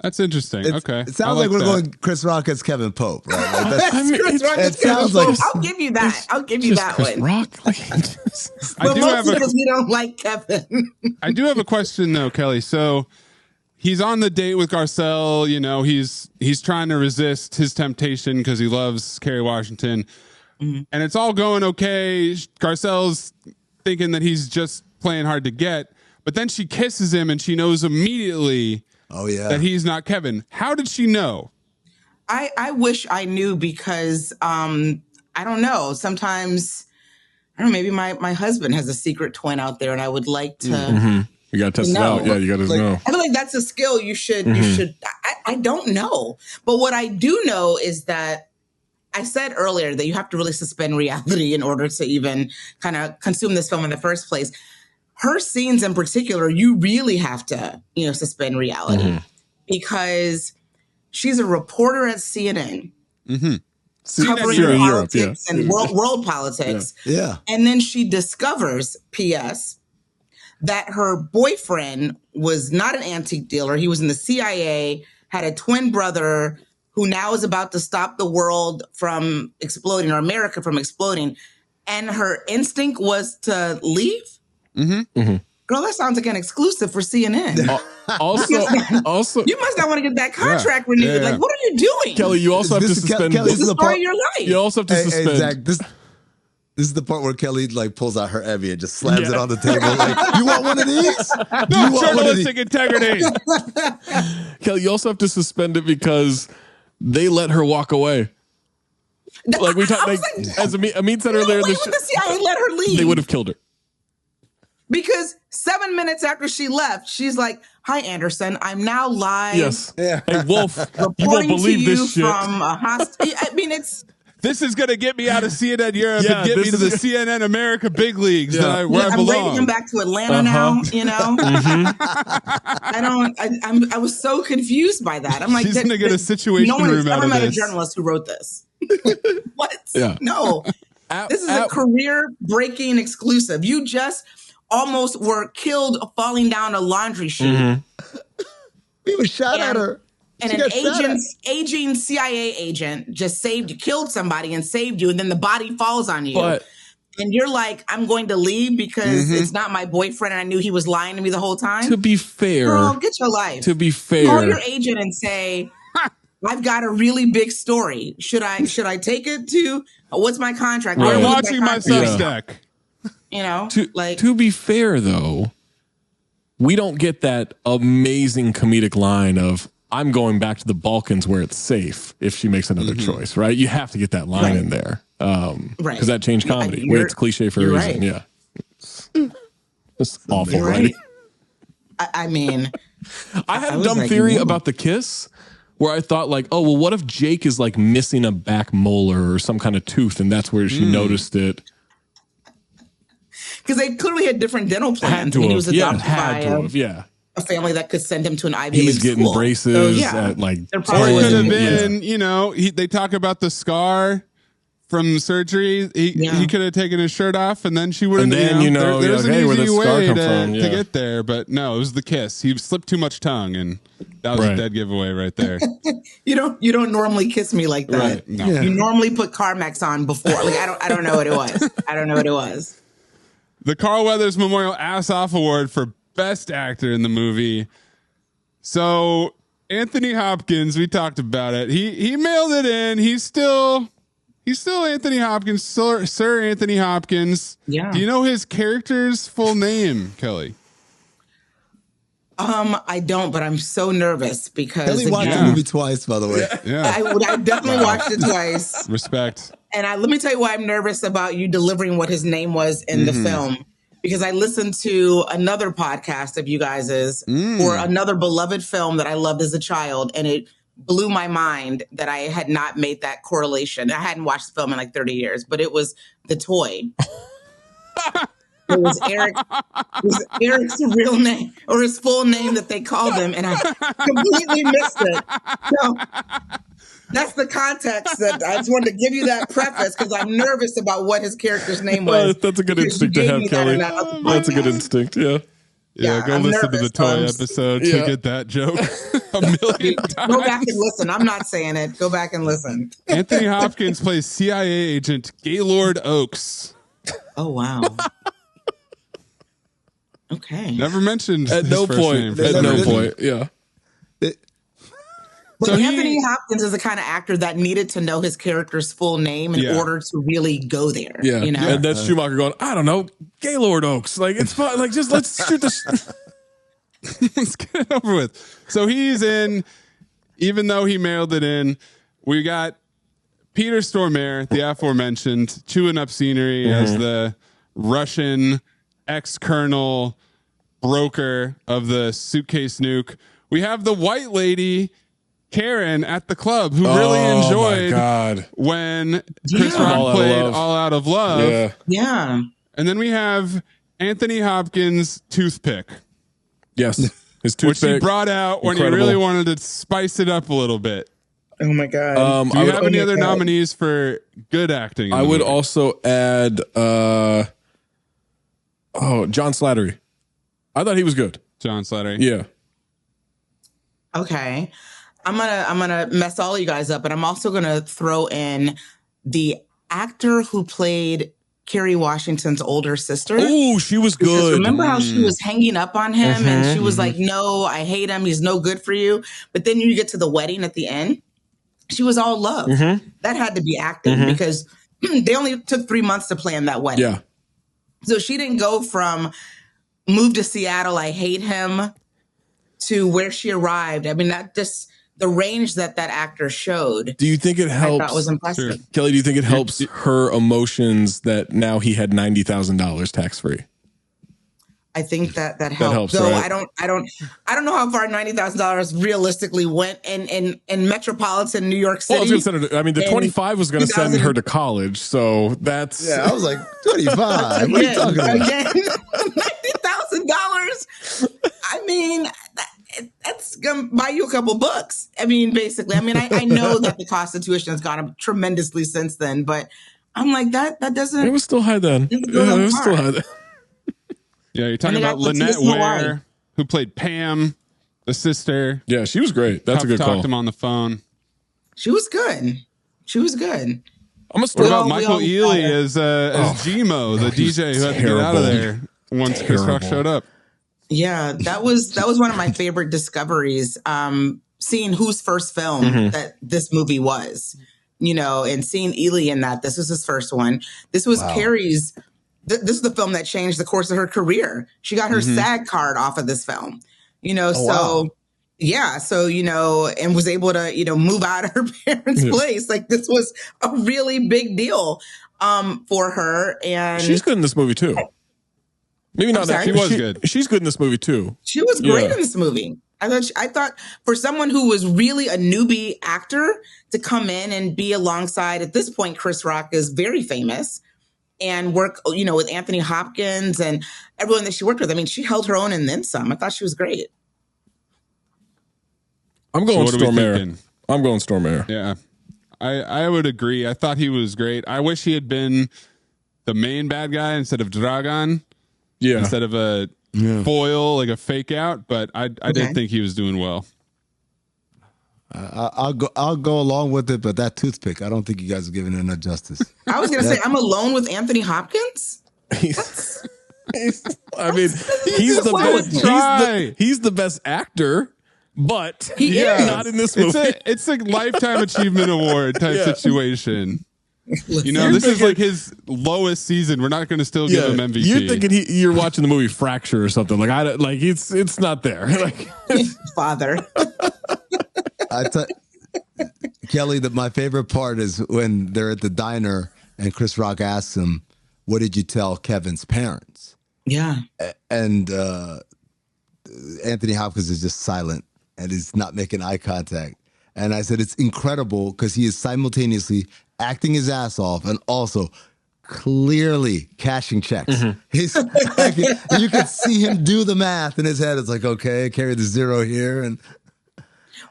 S4: That's interesting. Okay.
S3: It sounds like we're going Chris Rock as Kevin Pope, right? Like
S1: Chris Rock as Kevin Pope. I'll give you that. I'll give you that
S2: Chris
S1: one.
S2: Rock.
S1: But mostly because we don't like Kevin.
S4: I do have a question though, Kelley. So he's on the date with Garcelle. He's trying to resist his temptation because he loves Kerry Washington, and it's all going okay. Garcelle's thinking that he's just playing hard to get, but then she kisses him and she knows immediately.
S3: Oh yeah,
S4: that he's not Kevin. How did she know?
S1: I wish I knew because I don't know. Sometimes maybe my husband has a secret twin out there, and I would like to.
S2: Mm-hmm. You gotta test it out. Yeah, you gotta know.
S1: I feel like that's a skill you should. You should. I don't know, but what I do know is that I said earlier that you have to really suspend reality in order to even kind of consume this film in the first place. Her scenes in particular, you really have to, suspend reality because she's a reporter at CNN covering politics and world politics.
S3: Yeah.
S1: And then she discovers, P.S., that her boyfriend was not an antique dealer. He was in the CIA, had a twin brother who now is about to stop the world from exploding or America from exploding. And her instinct was to leave. Girl, that sounds like an exclusive for CNN.
S2: Also,
S1: you must not want to get that contract renewed. Like, what are you doing,
S2: Kelley? You also have to suspend.
S1: This is the story of your life.
S2: You also have to suspend.
S3: Zach, this is the part where Kelley pulls out her Emmy and just slams it on the table. Like, you want one of these?
S4: No journalistic integrity.
S2: Kelley, you also have to suspend it because they let her walk away. Like we talked, as Amin said earlier,
S1: the CIA let her leave.
S2: They would have killed her.
S1: Because 7 minutes after she left, she's like, "Hi, Anderson. I'm now live."
S2: Yes. Yeah. Hey, Wolf, you won't believe this shit.
S1: From a hospital. I mean,
S4: this is going to get me out of CNN Europe and get me to the CNN America big leagues where I belong.
S1: I'm ready to come back to Atlanta now, I was so confused by that. I'm like,
S4: she's going to get a situation
S1: no one has
S4: room out
S1: ever
S4: of
S1: met
S4: this.
S1: a journalist who wrote this. What?
S2: Yeah.
S1: No. This is a career-breaking exclusive. You just almost were killed falling down a laundry chute.
S3: We were shot at her.
S1: And an aging CIA agent just killed somebody and saved you, and then the body falls on you. And you're like, I'm going to leave because it's not my boyfriend and I knew he was lying to me the whole time.
S2: To be fair.
S1: Girl, get your life.
S2: To be fair.
S1: Call your agent and say, I've got a really big story. Should I take it to, what's my contract?
S4: We're launching my Substack.
S1: To
S2: be fair, though, we don't get that amazing comedic line of, I'm going back to the Balkans where it's safe if she makes another choice, right? You have to get that line in there. Because that changed comedy. Where it's cliche for a reason. Yeah. It's awful, right?
S1: I mean,
S2: I had a dumb theory about the kiss where I thought like, oh, well, what if Jake is like missing a back molar or some kind of tooth and that's where she noticed it?
S1: Because they clearly had different dental plans. He was adopted by a family that could send him to an Ivy League school.
S2: He's getting braces at like...
S4: Or it could have been, you know, they talk about the scar from surgery. He could have taken his shirt off and then she wouldn't have, there's an easy way to get there. But no, it was the kiss. He slipped too much tongue and that was a dead giveaway right there.
S1: You don't normally kiss me like that.
S4: Right. No.
S1: You normally put Carmex on before. Like I don't know what it was. I don't know what it was.
S4: The Carl Weathers Memorial Ass Off Award for Best Actor in the movie. So Anthony Hopkins, we talked about it. He mailed it in. He's still Anthony Hopkins, Sir Anthony Hopkins.
S1: Yeah.
S4: Do you know his character's full name, Kelley?
S1: I don't, but I'm so nervous because
S3: Kelley watched the movie twice, by the way.
S4: Yeah.
S1: I definitely watched it twice.
S4: Respect.
S1: And let me tell you why I'm nervous about you delivering what his name was in the film. Because I listened to another podcast of you guys's for another beloved film that I loved as a child, and it blew my mind that I had not made that correlation. I hadn't watched the film in like 30 years, but it was The Toy. It was Eric's real name or his full name that they called him, and I completely missed it. So that's the context that I just wanted to give you that preface because I'm nervous about what his character's name was.
S2: That's a good instinct to have, Kelley. That's a good instinct. Yeah.
S4: Yeah, go listen to the Toy episode to get that joke a million times.
S1: Go back and listen. I'm not saying it. Go back and listen.
S4: Anthony Hopkins plays CIA agent Gaylord Oakes.
S1: Oh, wow. Okay.
S4: Never mentioned
S2: at no point. At no point. Yeah.
S1: But Anthony Hopkins is the kind of actor that needed to know his character's full name in order to really go there.
S2: Yeah.
S1: You know?
S2: And that's Schumacher going, I don't know, Gaylord Oakes. Like, it's fun. Like, just let's shoot this.
S4: Let's get it over with. So he's in, even though he mailed it in, we got Peter Stormare, the aforementioned, chewing up scenery as the Russian ex-colonel broker of the suitcase nuke. We have the white lady, Karen, at the club, who really enjoyed when Chris Rock played All Out of Love.
S1: Yeah.
S4: And then we have Anthony Hopkins' toothpick.
S2: Yes. His toothpick.
S4: Which he brought out when he really wanted to spice it up a little bit.
S1: Oh my God.
S4: Do you have any other nominees for good acting?
S2: I would also add John Slattery. I thought he was good.
S4: John Slattery.
S2: Yeah.
S1: Okay. I'm gonna mess all you guys up, but I'm also gonna throw in the actor who played Kerry Washington's older sister.
S2: Oh, she was good.
S1: Remember how she was hanging up on him and she was like, no, I hate him. He's no good for you. But then you get to the wedding at the end. She was all love. That had to be acting because they only took 3 months to plan that wedding.
S2: Yeah.
S1: So she didn't go from move to Seattle, I hate him, to where she arrived. I mean, that just the range that actor showed.
S2: Do you think it helps?
S1: I thought was impressive.
S2: Sure. Kelley, do you think it helps her emotions that now he had $90,000 tax free?
S1: I think that helps. Though right? I don't know how far $90,000 realistically went in metropolitan New York City.
S2: Well, I was going to send her. I mean, the 25 was going to send her to college, so that's
S3: I was like 25. What are you talking about?
S1: Again, $90,000. I mean, that's going to buy you a couple books. I mean, basically. I mean, I know that the cost of tuition has gone up tremendously since then, but I'm like that doesn't.
S2: It was still high then. It was still high then.
S4: Yeah, you're talking about Lynette Ware, who played Pam, the sister.
S2: Yeah, she was great. That's a good call.
S4: Talked him on the phone.
S1: She was good. I'm
S4: what about Michael Ealy as Gmo, the DJ who had to get out of there once Chris Rock showed up?
S1: Yeah, that was one of my favorite discoveries. Seeing whose first film that this movie was, and seeing Ealy in that. This was his first one. This was Carrie's this is the film that changed the course of her career. She got her SAG card off of this film,
S3: wow.
S1: Yeah. So, and was able to, move out of her parents' place. Like this was a really big deal for her. And
S2: she's good in this movie too. Maybe not that
S4: she was good.
S2: She's good in this movie too.
S1: She was great in this movie. I thought for someone who was really a newbie actor to come in and be alongside, at this point, Chris Rock is very famous, and work, with Anthony Hopkins and everyone that she worked with. I mean, she held her own and then some. I thought she was great.
S2: I'm going Stormare. I'm going Stormare.
S4: Yeah, I would agree. I thought he was great. I wish he had been the main bad guy instead of Dragon.
S2: Yeah.
S4: Instead of a foil, like a fake out. But I did think he was doing well.
S3: I'll go along with it, but that toothpick, I don't think you guys are giving it enough justice.
S1: I was going to say, I'm alone with Anthony Hopkins.
S2: He's the best actor, but he's not in this movie.
S4: It's a lifetime achievement award type situation. This is like his lowest season. We're not going to still give him MVP.
S2: You're thinking you're watching the movie Fracture or something. Like it's not there. Like
S1: Father.
S3: Kelley, my favorite part is when they're at the diner and Chris Rock asks him, "What did you tell Kevin's parents?"
S1: Yeah.
S3: And Anthony Hopkins is just silent and he's not making eye contact. And I said, it's incredible because he is simultaneously acting his ass off and also clearly cashing checks. He's you can see him do the math in his head. It's like, okay, carry the zero here.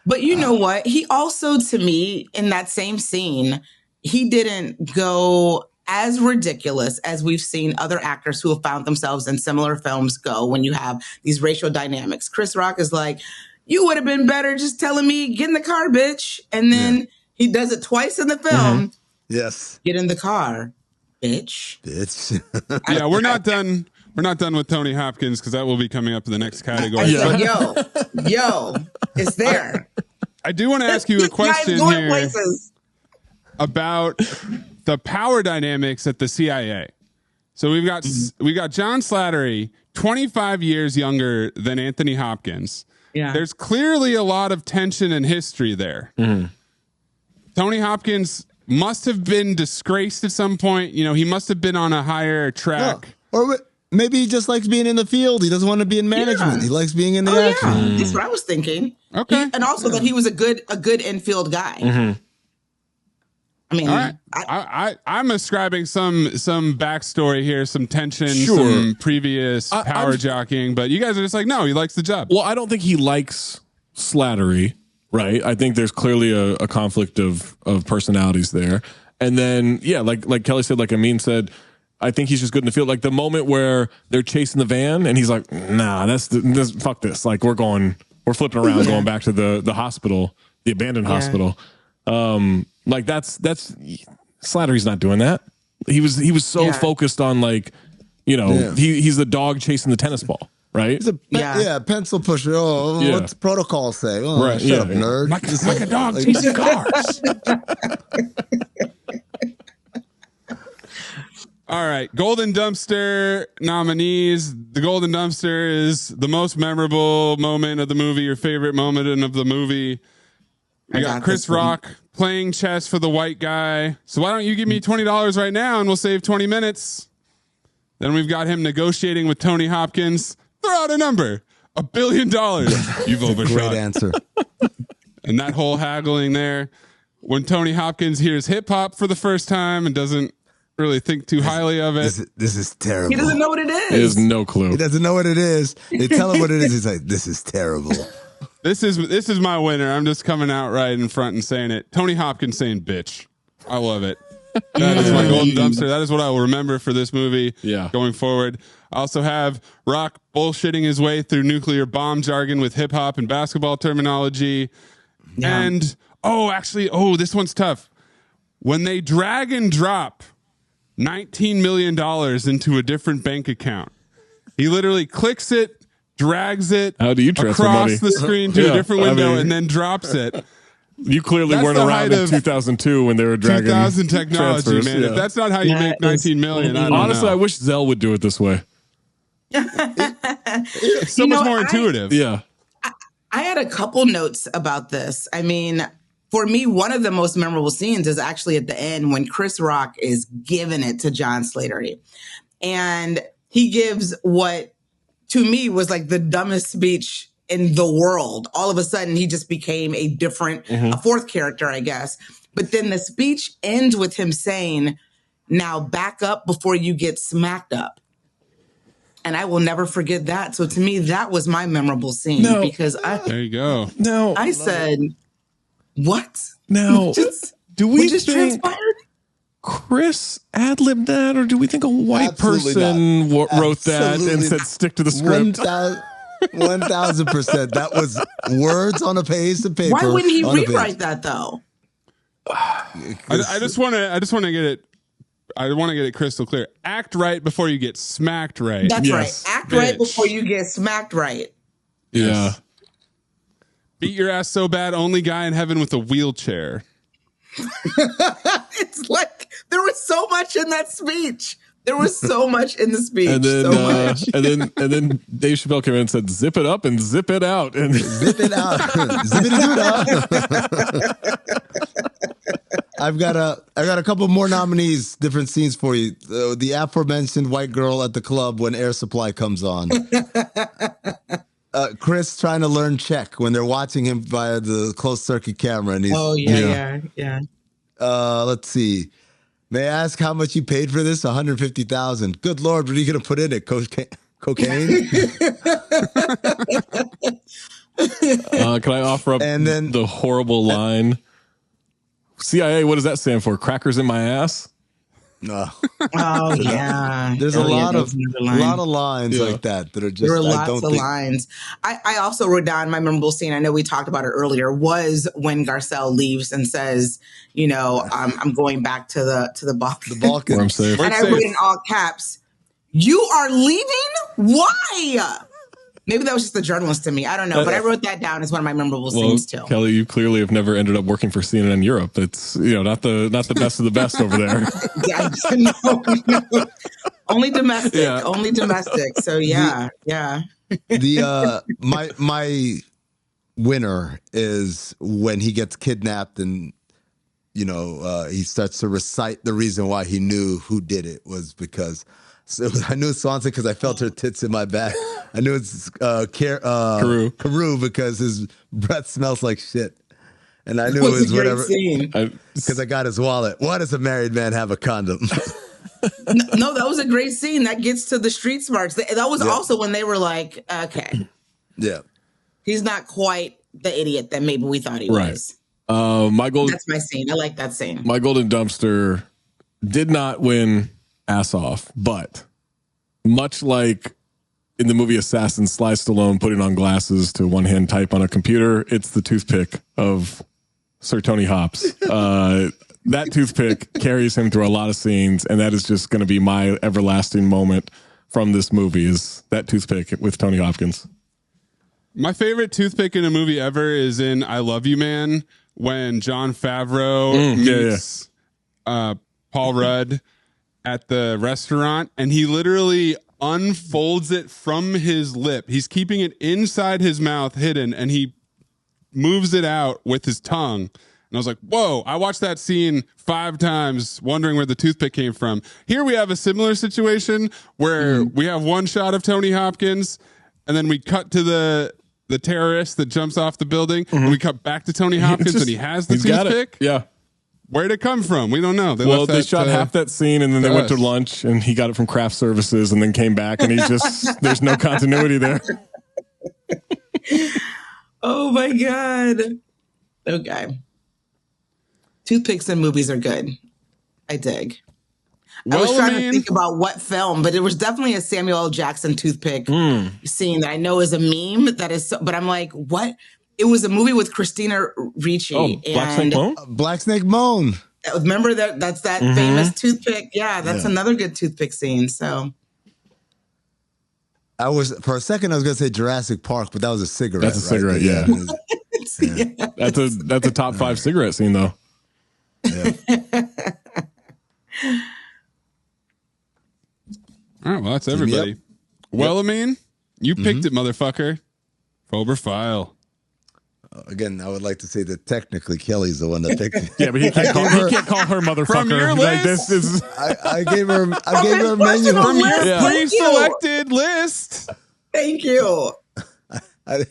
S1: But you know what? He also, to me, in that same scene, he didn't go as ridiculous as we've seen other actors who have found themselves in similar films go when you have these racial dynamics. Chris Rock is like, you would have been better just telling me, get in the car, bitch. And then he does it twice in the film.
S3: Yes.
S1: Get in the car, bitch.
S3: Bitch.
S4: Yeah, we're not done. We're not done with Tony Hopkins because that will be coming up in the next category.
S1: Yo, it's there.
S4: I do want to ask you a question here about the power dynamics at the CIA. So we've got John Slattery, 25 years younger than Anthony Hopkins.
S1: Yeah.
S4: There's clearly a lot of tension and history there. Tony Hopkins must have been disgraced at some point. He must have been on a higher track.
S3: Or maybe he just likes being in the field. He doesn't want to be in management. He likes being in the action.
S1: Yeah. That's what I was thinking.
S4: Okay.
S1: And also that he was a good infield guy. I mean,
S4: all right. I'm ascribing some backstory here, some tension, some previous power jockeying, but you guys are just like, no, he likes the job.
S2: Well, I don't think he likes Slattery, right? I think there's clearly a conflict of personalities there. And then, like Kelley said, like Amin said, I think he's just good in the field. Like the moment where they're chasing the van and he's like, nah, fuck this. Like we're flipping around, going back to the hospital, the abandoned hospital. Like that's Slattery's not doing that. He was so focused on he's the dog chasing the tennis ball, right?
S3: He's pencil pusher. What's the protocol say?
S2: Right,
S3: shut up, nerd.
S4: Like a dog chasing cars. All right, Golden Dumpster nominees. The Golden Dumpster is the most memorable moment of the movie, your favorite moment of the movie. We got Chris Rock playing chess for the white guy. So why don't you give me $20 right now and we'll save 20 minutes. Then we've got him negotiating with Tony Hopkins. Throw out a number. $1 billion. You've overshot.
S3: Great answer.
S4: And that whole haggling there. When Tony Hopkins hears hip hop for the first time and doesn't really think too highly of it.
S3: This is terrible.
S1: He doesn't know what it is.
S2: He has no clue.
S3: He doesn't know what it is. They tell him what it is. He's like, this is terrible.
S4: This is my winner. I'm just coming out right in front and saying it. Tony Hopkins saying bitch. I love it. That is my golden dumpster. That is what I will remember for this movie going forward. I also have Rock bullshitting his way through nuclear bomb jargon with hip hop and basketball terminology. Yeah. And this one's tough. When they drag and drop $19 million into a different bank account, he literally clicks it, drags it
S2: How do you transfer money?
S4: across the screen to a different window and then drops it.
S2: You clearly
S4: That's
S2: weren't
S4: the
S2: around
S4: height
S2: in
S4: of
S2: 2002 when they were dragging
S4: 2000 technology,
S2: transfers.
S4: man.
S2: Yeah.
S4: If that's not how you make 19 million, I don't
S2: Honestly,
S4: know.
S2: I wish Zell would do it this way.
S4: It's so much more intuitive.
S2: Yeah.
S1: I had a couple notes about this. I mean, for me, one of the most memorable scenes is actually at the end when Chris Rock is giving it to John Slattery. And he gives what, to me, was like the dumbest speech in the world. All of a sudden, he just became a fourth character, I guess. But then the speech ends with him saying, now back up before you get smacked up. And I will never forget that. So to me, that was my memorable scene because
S4: there you go.
S2: No,
S1: I said, what?
S2: Now, do we
S1: just
S2: think
S1: transpired?
S2: Chris ad-libbed that, or do we think a white
S3: Absolutely
S2: person wrote that
S3: Absolutely
S2: and said
S3: not.
S2: stick to the script?
S3: 1,000%. That was words on a piece of paper.
S1: Why wouldn't he rewrite that though?
S4: I just want to get it. I want to get it crystal clear. Act right before you get smacked right.
S1: That's
S2: Yes.
S1: right. Act right before you get smacked right.
S2: Yeah.
S4: Beat your ass so bad, only guy in heaven with a wheelchair.
S1: It's like there was so much in that speech. There was so much in the speech.
S2: And then,
S1: so much.
S2: and then Dave Chappelle came in and said, "Zip it up and zip it out." And
S3: Zip it out. Zip it out. I've got a couple more nominees, different scenes for you. The aforementioned white girl at the club when Air Supply comes on. Chris trying to learn Czech when they're watching him via the closed circuit camera. And he's,
S1: yeah.
S3: Let's see. May I ask how much you paid for this? $150,000. Good Lord, what are you going to put in it? Cocaine?
S2: can I offer up the horrible line? CIA, what does that stand for? Crackers in my ass?
S3: No.
S1: Oh yeah.
S3: There's a lot of lines like that are just.
S1: There were lots of lines. I also wrote down my memorable scene. I know we talked about it earlier. Was when Garcelle leaves and says, I'm going back to the Balkans.
S3: The Balkans.
S2: Where I'm safe.
S1: And I wrote in all caps, "You are leaving? Why?" Maybe that was just the journalist to me. I don't know, but I wrote that down as one of my memorable scenes too.
S2: Kelly, you clearly have never ended up working for CNN Europe. It's not the best of the best over there.
S1: No. Only domestic. Yeah. Only domestic. So yeah.
S3: My winner is when he gets kidnapped and he starts to recite the reason why he knew who did it was because. So I knew Swanson because I felt her tits in my back. I knew it's Carew because his breath smells like shit. And I knew it was whatever. Because I got his wallet. Why does a married man have a condom?
S1: No, that was a great scene. That gets to the street smarts. That was also when they were like, okay.
S3: Yeah.
S1: He's not quite the idiot that maybe we thought he was.
S2: That's
S1: my scene. I like that scene.
S2: My golden dumpster did not win ass off, but much like in the movie Assassin, Sly Stallone putting on glasses to one-hand type on a computer, it's the toothpick of Sir Tony Hopps. That toothpick carries him through a lot of scenes, and that is just going to be my everlasting moment from this movie is that toothpick with Tony Hopkins.
S4: My favorite toothpick in a movie ever is in I Love You, Man, when Jon Favreau meets Paul Rudd at the restaurant, and he literally unfolds it from his lip. He's keeping it inside his mouth hidden, and he moves it out with his tongue. And I was like, whoa, I watched that scene 5 times wondering where the toothpick came from. Here we have a similar situation where we have one shot of Tony Hopkins, and then we cut to the terrorist that jumps off the building, and we cut back to Tony Hopkins, and he has the toothpick.
S2: Yeah.
S4: Where'd it come from? We don't know.
S2: They shot half that scene and then they went to lunch and he got it from craft services and then came back and there's no continuity there.
S1: Oh my God. Okay. Toothpicks in movies are good. I dig. I was trying to think about what film, but it was definitely a Samuel L. Jackson toothpick scene that I know is a meme but I'm like, what? It was a movie with Christina Ricci.
S2: Oh, Black Snake Moan?
S3: Black Snake Moan.
S1: Remember that's that famous toothpick? Yeah, that's another good toothpick scene. So
S3: For a second, I was going to say Jurassic Park, but that was a cigarette.
S2: That's a cigarette, yeah. That's a top 5 cigarette scene though.
S3: Yeah.
S4: All right, well, that's everybody. Well, Amin, you picked it, motherfucker. Phobe or file?
S3: Again, I would like to say that technically Kelly's the one that picked it.
S2: Yeah, but he can't call her motherfucker.
S4: From your
S2: Like,
S4: list?
S2: this is
S3: I gave her a menu.
S4: From your
S1: Yeah.
S4: pre-selected list.
S1: Thank you.
S3: I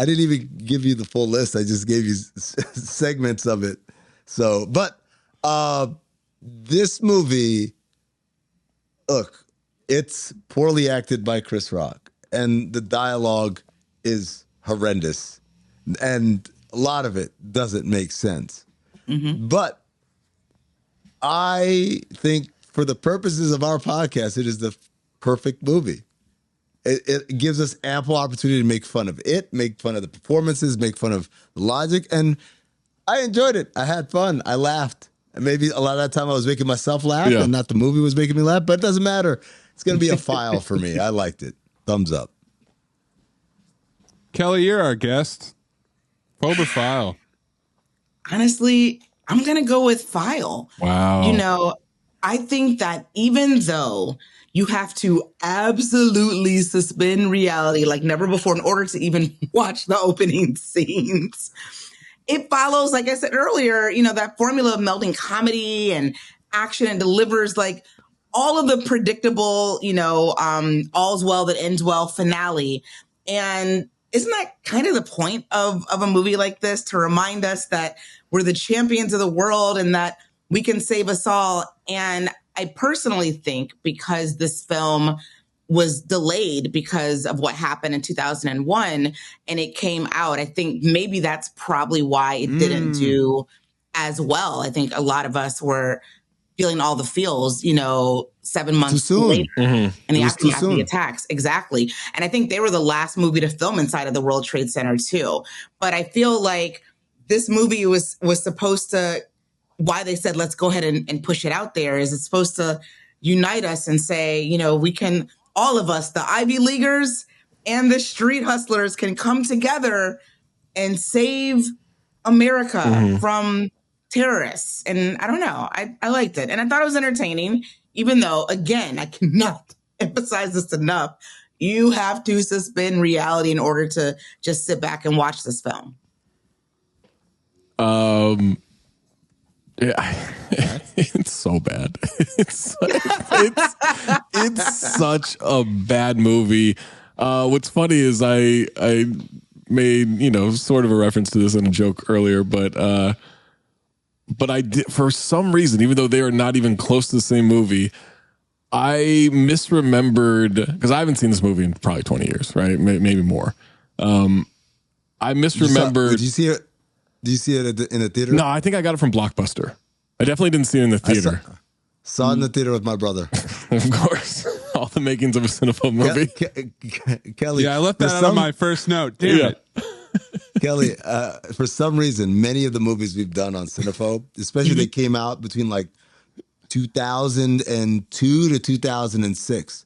S3: didn't even give you the full list. I just gave you segments of it. So, but this movie, look, it's poorly acted by Chris Rock, and the dialogue is horrendous, and a lot of it doesn't make sense. But I think for the purposes of our podcast, it is the perfect movie. It gives us ample opportunity to make fun of it, make fun of the performances, make fun of the logic. And I enjoyed it. I had fun. I laughed. And maybe a lot of that time I was making myself laugh and not the movie was making me laugh, but it doesn't matter. It's going to be a file for me. I liked it. Thumbs up.
S4: Kelley, you're our guest. Phobe or file?
S1: Honestly, I'm going to go with file.
S2: wow.
S1: You know, I think that even though you have to absolutely suspend reality like never before in order to even watch the opening scenes, it follows, like I said earlier, you know, that formula of melding comedy and action and delivers like all of the predictable, you know, all's well that ends well finale. And isn't that kind of the point of a movie like this, to remind us that we're the champions of the world and that we can save us all? And I personally think because this film was delayed because of what happened in 2001 and it came out, I think maybe that's probably why it didn't do as well. I think a lot of us were feeling all the feels, you know, 7 months later in the aftermath of the attacks. Exactly. And I think they were the last movie to film inside of the World Trade Center too. But I feel like this movie was supposed to, why they said, let's go ahead and push it out there, is it's supposed to unite us and say, you know, we can, all of us, the Ivy Leaguers and the street hustlers, can come together and save America from terrorists. And I don't know, I liked it. And I thought it was entertaining, even though, again, I cannot emphasize this enough. You have to suspend reality in order to just sit back and watch this film.
S2: Yeah, it's so bad. It's such a bad movie. What's funny is I made, you know, sort of a reference to this in a joke earlier, but I did, for some reason, even though they are not even close to the same movie, I misremembered, because I haven't seen this movie in probably 20 years, right? Maybe more. I misremembered.
S3: Did you see it? Do you see it in the theater?
S2: No, I think I got it from Blockbuster. I definitely didn't see it in the theater.
S3: Saw it in the theater with my brother.
S2: Of course. All the makings of a Cinephobe movie.
S3: Kelly.
S4: Yeah, I left that out of my first note. Damn it.
S3: Kelly, for some reason, many of the movies we've done on Cinephobe, especially they came out between like 2002 to 2006,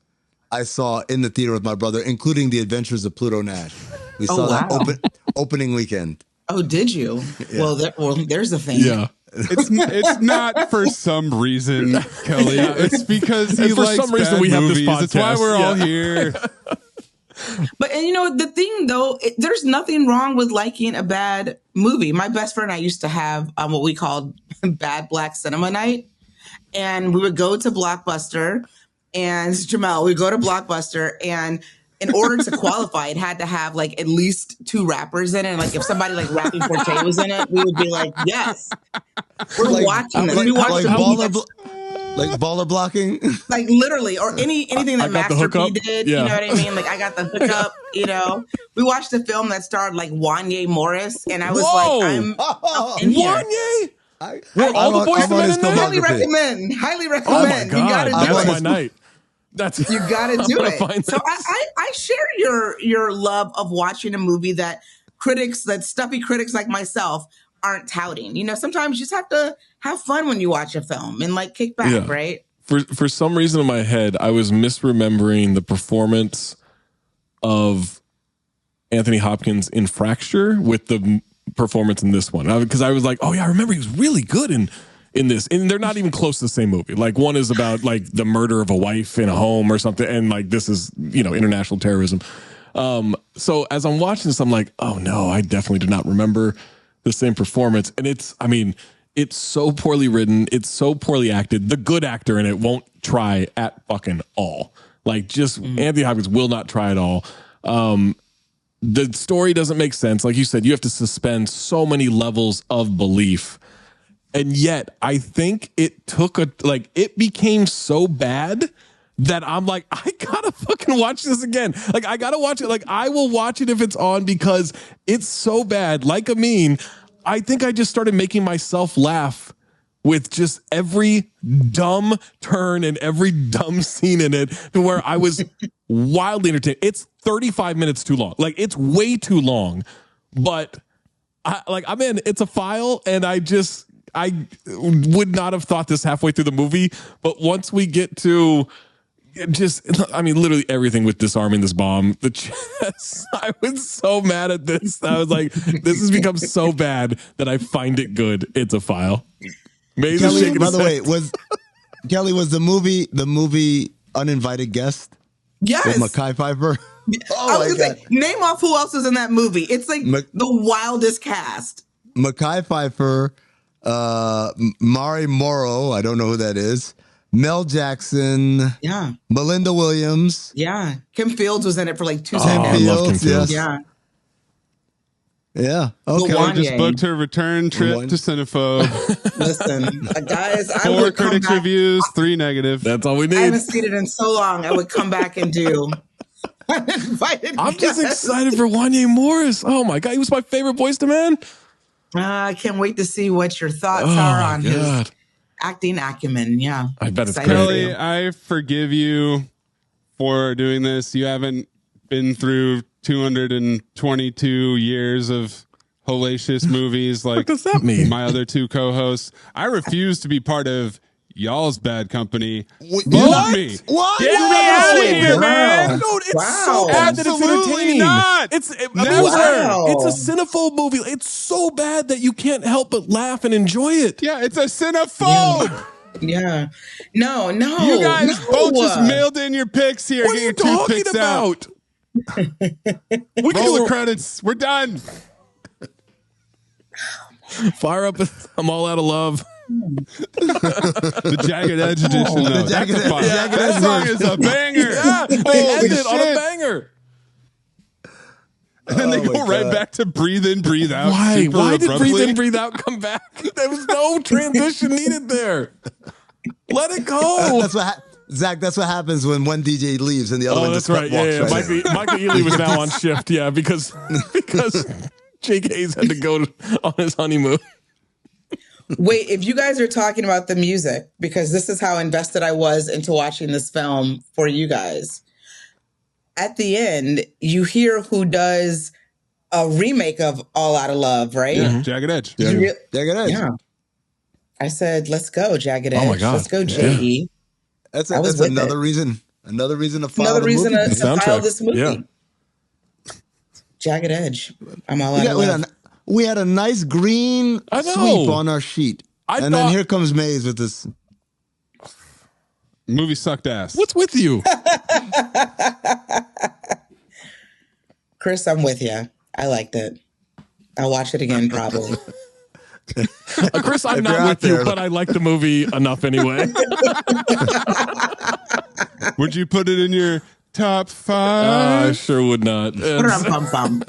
S3: I saw in the theater with my brother, including The Adventures of Pluto Nash. We saw that opening weekend.
S1: Oh, did you? Yeah. Well, there's a thing.
S2: Yeah.
S4: It's not for some reason, Kelley. It's because he likes
S2: some reason
S4: bad
S2: we have this
S4: movies. That's why
S2: podcast.
S4: we're all here.
S1: And you know, the thing though, there's nothing wrong with liking a bad movie. My best friend and I used to have what we called Bad Black Cinema Night. And we would go to Blockbuster, and Jamel, we'd go to Blockbuster, and in order to qualify, it had to have like at least 2 rappers in it. And like if somebody like Rapping Forte was in it, we would be like, yes, we're watching this. We watched
S3: like baller blocking,
S1: like literally, or anything that Master P did.
S2: Yeah.
S1: You know what I mean? Like I got the hookup. You know, we watched a film that starred like Wanye Morris, and I was like, I'm in here.
S2: Wanye?
S3: All the boys
S1: Highly recommend. Highly recommend.
S2: Oh my God,
S1: you gotta do
S2: that's
S1: it.
S2: my night. You
S1: gotta do it. So I share your love of watching a movie that stuffy critics like myself aren't touting. You know, sometimes you just have to have fun when you watch a film and like kick back, right?
S2: For some reason in my head, I was misremembering the performance of Anthony Hopkins in Fracture with the performance in this one, because I was like, oh yeah, I remember he was really good in this, and they're not even close to the same movie. Like one is about like the murder of a wife in a home or something, and like this is international terrorism. So as I'm watching this, I'm like, oh no, I definitely do not remember the same performance. And it's so poorly written. It's so poorly acted. The good actor in it won't try at fucking all. Like just Anthony Hopkins will not try at all. The story doesn't make sense. Like you said, you have to suspend so many levels of belief. And yet I think it took it became so bad that I'm like, I gotta fucking watch this again. Like, I gotta watch it. Like, I will watch it if it's on because it's so bad. Like Amin, I think I just started making myself laugh with just every dumb turn and every dumb scene in it to where I was wildly entertained. It's 35 minutes too long. Like, it's way too long. But, I'm in. It's a file, and I would not have thought this halfway through the movie. But once we get to... literally everything with disarming this bomb, the chess. I was so mad at this. I was like, this has become so bad that I find it good. It's a file.
S3: Kelley, by the way, was the movie Uninvited Guest?
S1: Yes.
S3: With Mekhi Phifer?
S1: I was gonna say, name off who else was in that movie. It's like the wildest cast.
S3: Mekhi Phifer, Mari Morrow, I don't know who that is. Mel Jackson.
S1: Yeah.
S3: Melinda Williams.
S1: Yeah. Kim Fields was in it for like 2
S3: Kim
S1: seconds.
S2: I love Kim Fields.
S1: Yeah.
S3: Yeah. Okay.
S4: Kelly just booked her return trip to Cinephobe.
S1: Listen, guys, I
S4: 4
S1: would
S4: critics reviews, 3 negative.
S2: That's all we need.
S1: I haven't seen it in so long. I would come back and do Uninvited
S2: I'm just
S1: Guest.
S2: excited for Wanya Morris. Oh my God. He was my favorite Boyz II Man.
S1: I can't wait to see what your thoughts are on his acting acumen. Yeah.
S2: I bet it's
S1: Excited
S2: great.
S1: for you.
S4: Kelly, I forgive you for doing this. You haven't been through 222 years of hellacious movies like
S2: What does that mean?
S4: my other 2 co-hosts. I refuse to be part of y'all's bad company.
S3: What?
S4: Love me.
S3: What?
S4: Get me out of here, man.
S2: Dude, it's
S1: Wow.
S2: so bad that it's
S4: Absolutely
S2: entertaining.
S4: not. Never.
S1: Wow.
S2: It's a cinephobe movie. It's so bad that you can't help but laugh and enjoy it.
S4: Yeah, it's a cinephobe.
S1: Yeah. No.
S4: You guys
S1: no.
S4: both just mailed in your picks here.
S2: What
S4: Get
S2: are you
S4: your
S2: talking
S4: toothpicks out.
S2: about? We
S4: Roll the
S2: can
S4: credits. We're done.
S2: fire up. I'm all out of love.
S4: The Jagged Edge edition. though.
S3: The Jagged
S4: That's
S3: Edge-
S4: fine.
S3: Jagged
S4: That
S3: Edge
S4: song
S3: version.
S4: is a banger.
S2: Yeah, they
S4: Holy
S2: ended on a
S4: shit.
S2: banger.
S4: And then they
S3: Oh
S4: go
S3: my
S4: right
S3: God.
S4: back to breathe in, breathe out.
S2: Why?
S4: super
S2: Why did
S4: abruptly.
S2: breathe in, breathe out come back? There was no transition needed there. Let it go.
S3: That's what Zach. That's what happens when one DJ leaves and the other
S2: Oh,
S3: one
S2: that's
S3: just
S2: right.
S3: walks
S2: Yeah.
S3: right in.
S2: Michael Ealy was now on shift. Yeah, because Jake Hayes had to go on his honeymoon.
S1: Wait, if you guys are talking about the music, because this is how invested I was into watching this film for you guys. At the end, you hear who does a remake of All Out of Love, right?
S4: Yeah, Jagged Edge.
S1: You re-
S3: Jagged Edge.
S1: yeah. I said, let's go, Jagged Edge.
S2: Oh my God.
S1: Let's go,
S2: Yeah.
S1: J.E.
S3: That's
S1: I was
S3: that's
S1: with
S3: another
S1: it.
S3: reason. Another reason to follow
S1: Another
S3: the
S1: reason
S3: movie.
S1: to file
S2: soundtrack.
S1: this movie.
S2: Yeah.
S1: Jagged Edge. I'm all
S3: We,
S1: out
S3: got,
S1: of
S3: we,
S1: love.
S3: had, we had a nice green
S2: I know.
S3: sweep on our sheet.
S2: I
S3: And
S2: thought-
S3: then here comes Maze with this.
S4: Movie sucked ass.
S2: What's with you?
S1: Chris, I'm with you. I liked it. I'll watch it again probably.
S2: Chris, I'm
S3: If
S2: not
S3: you're out
S2: with you,
S3: there-
S2: but I like the movie enough anyway.
S4: Would you put it in your top
S2: I
S4: 5?
S2: sure would not. It's-
S1: Pum-pum.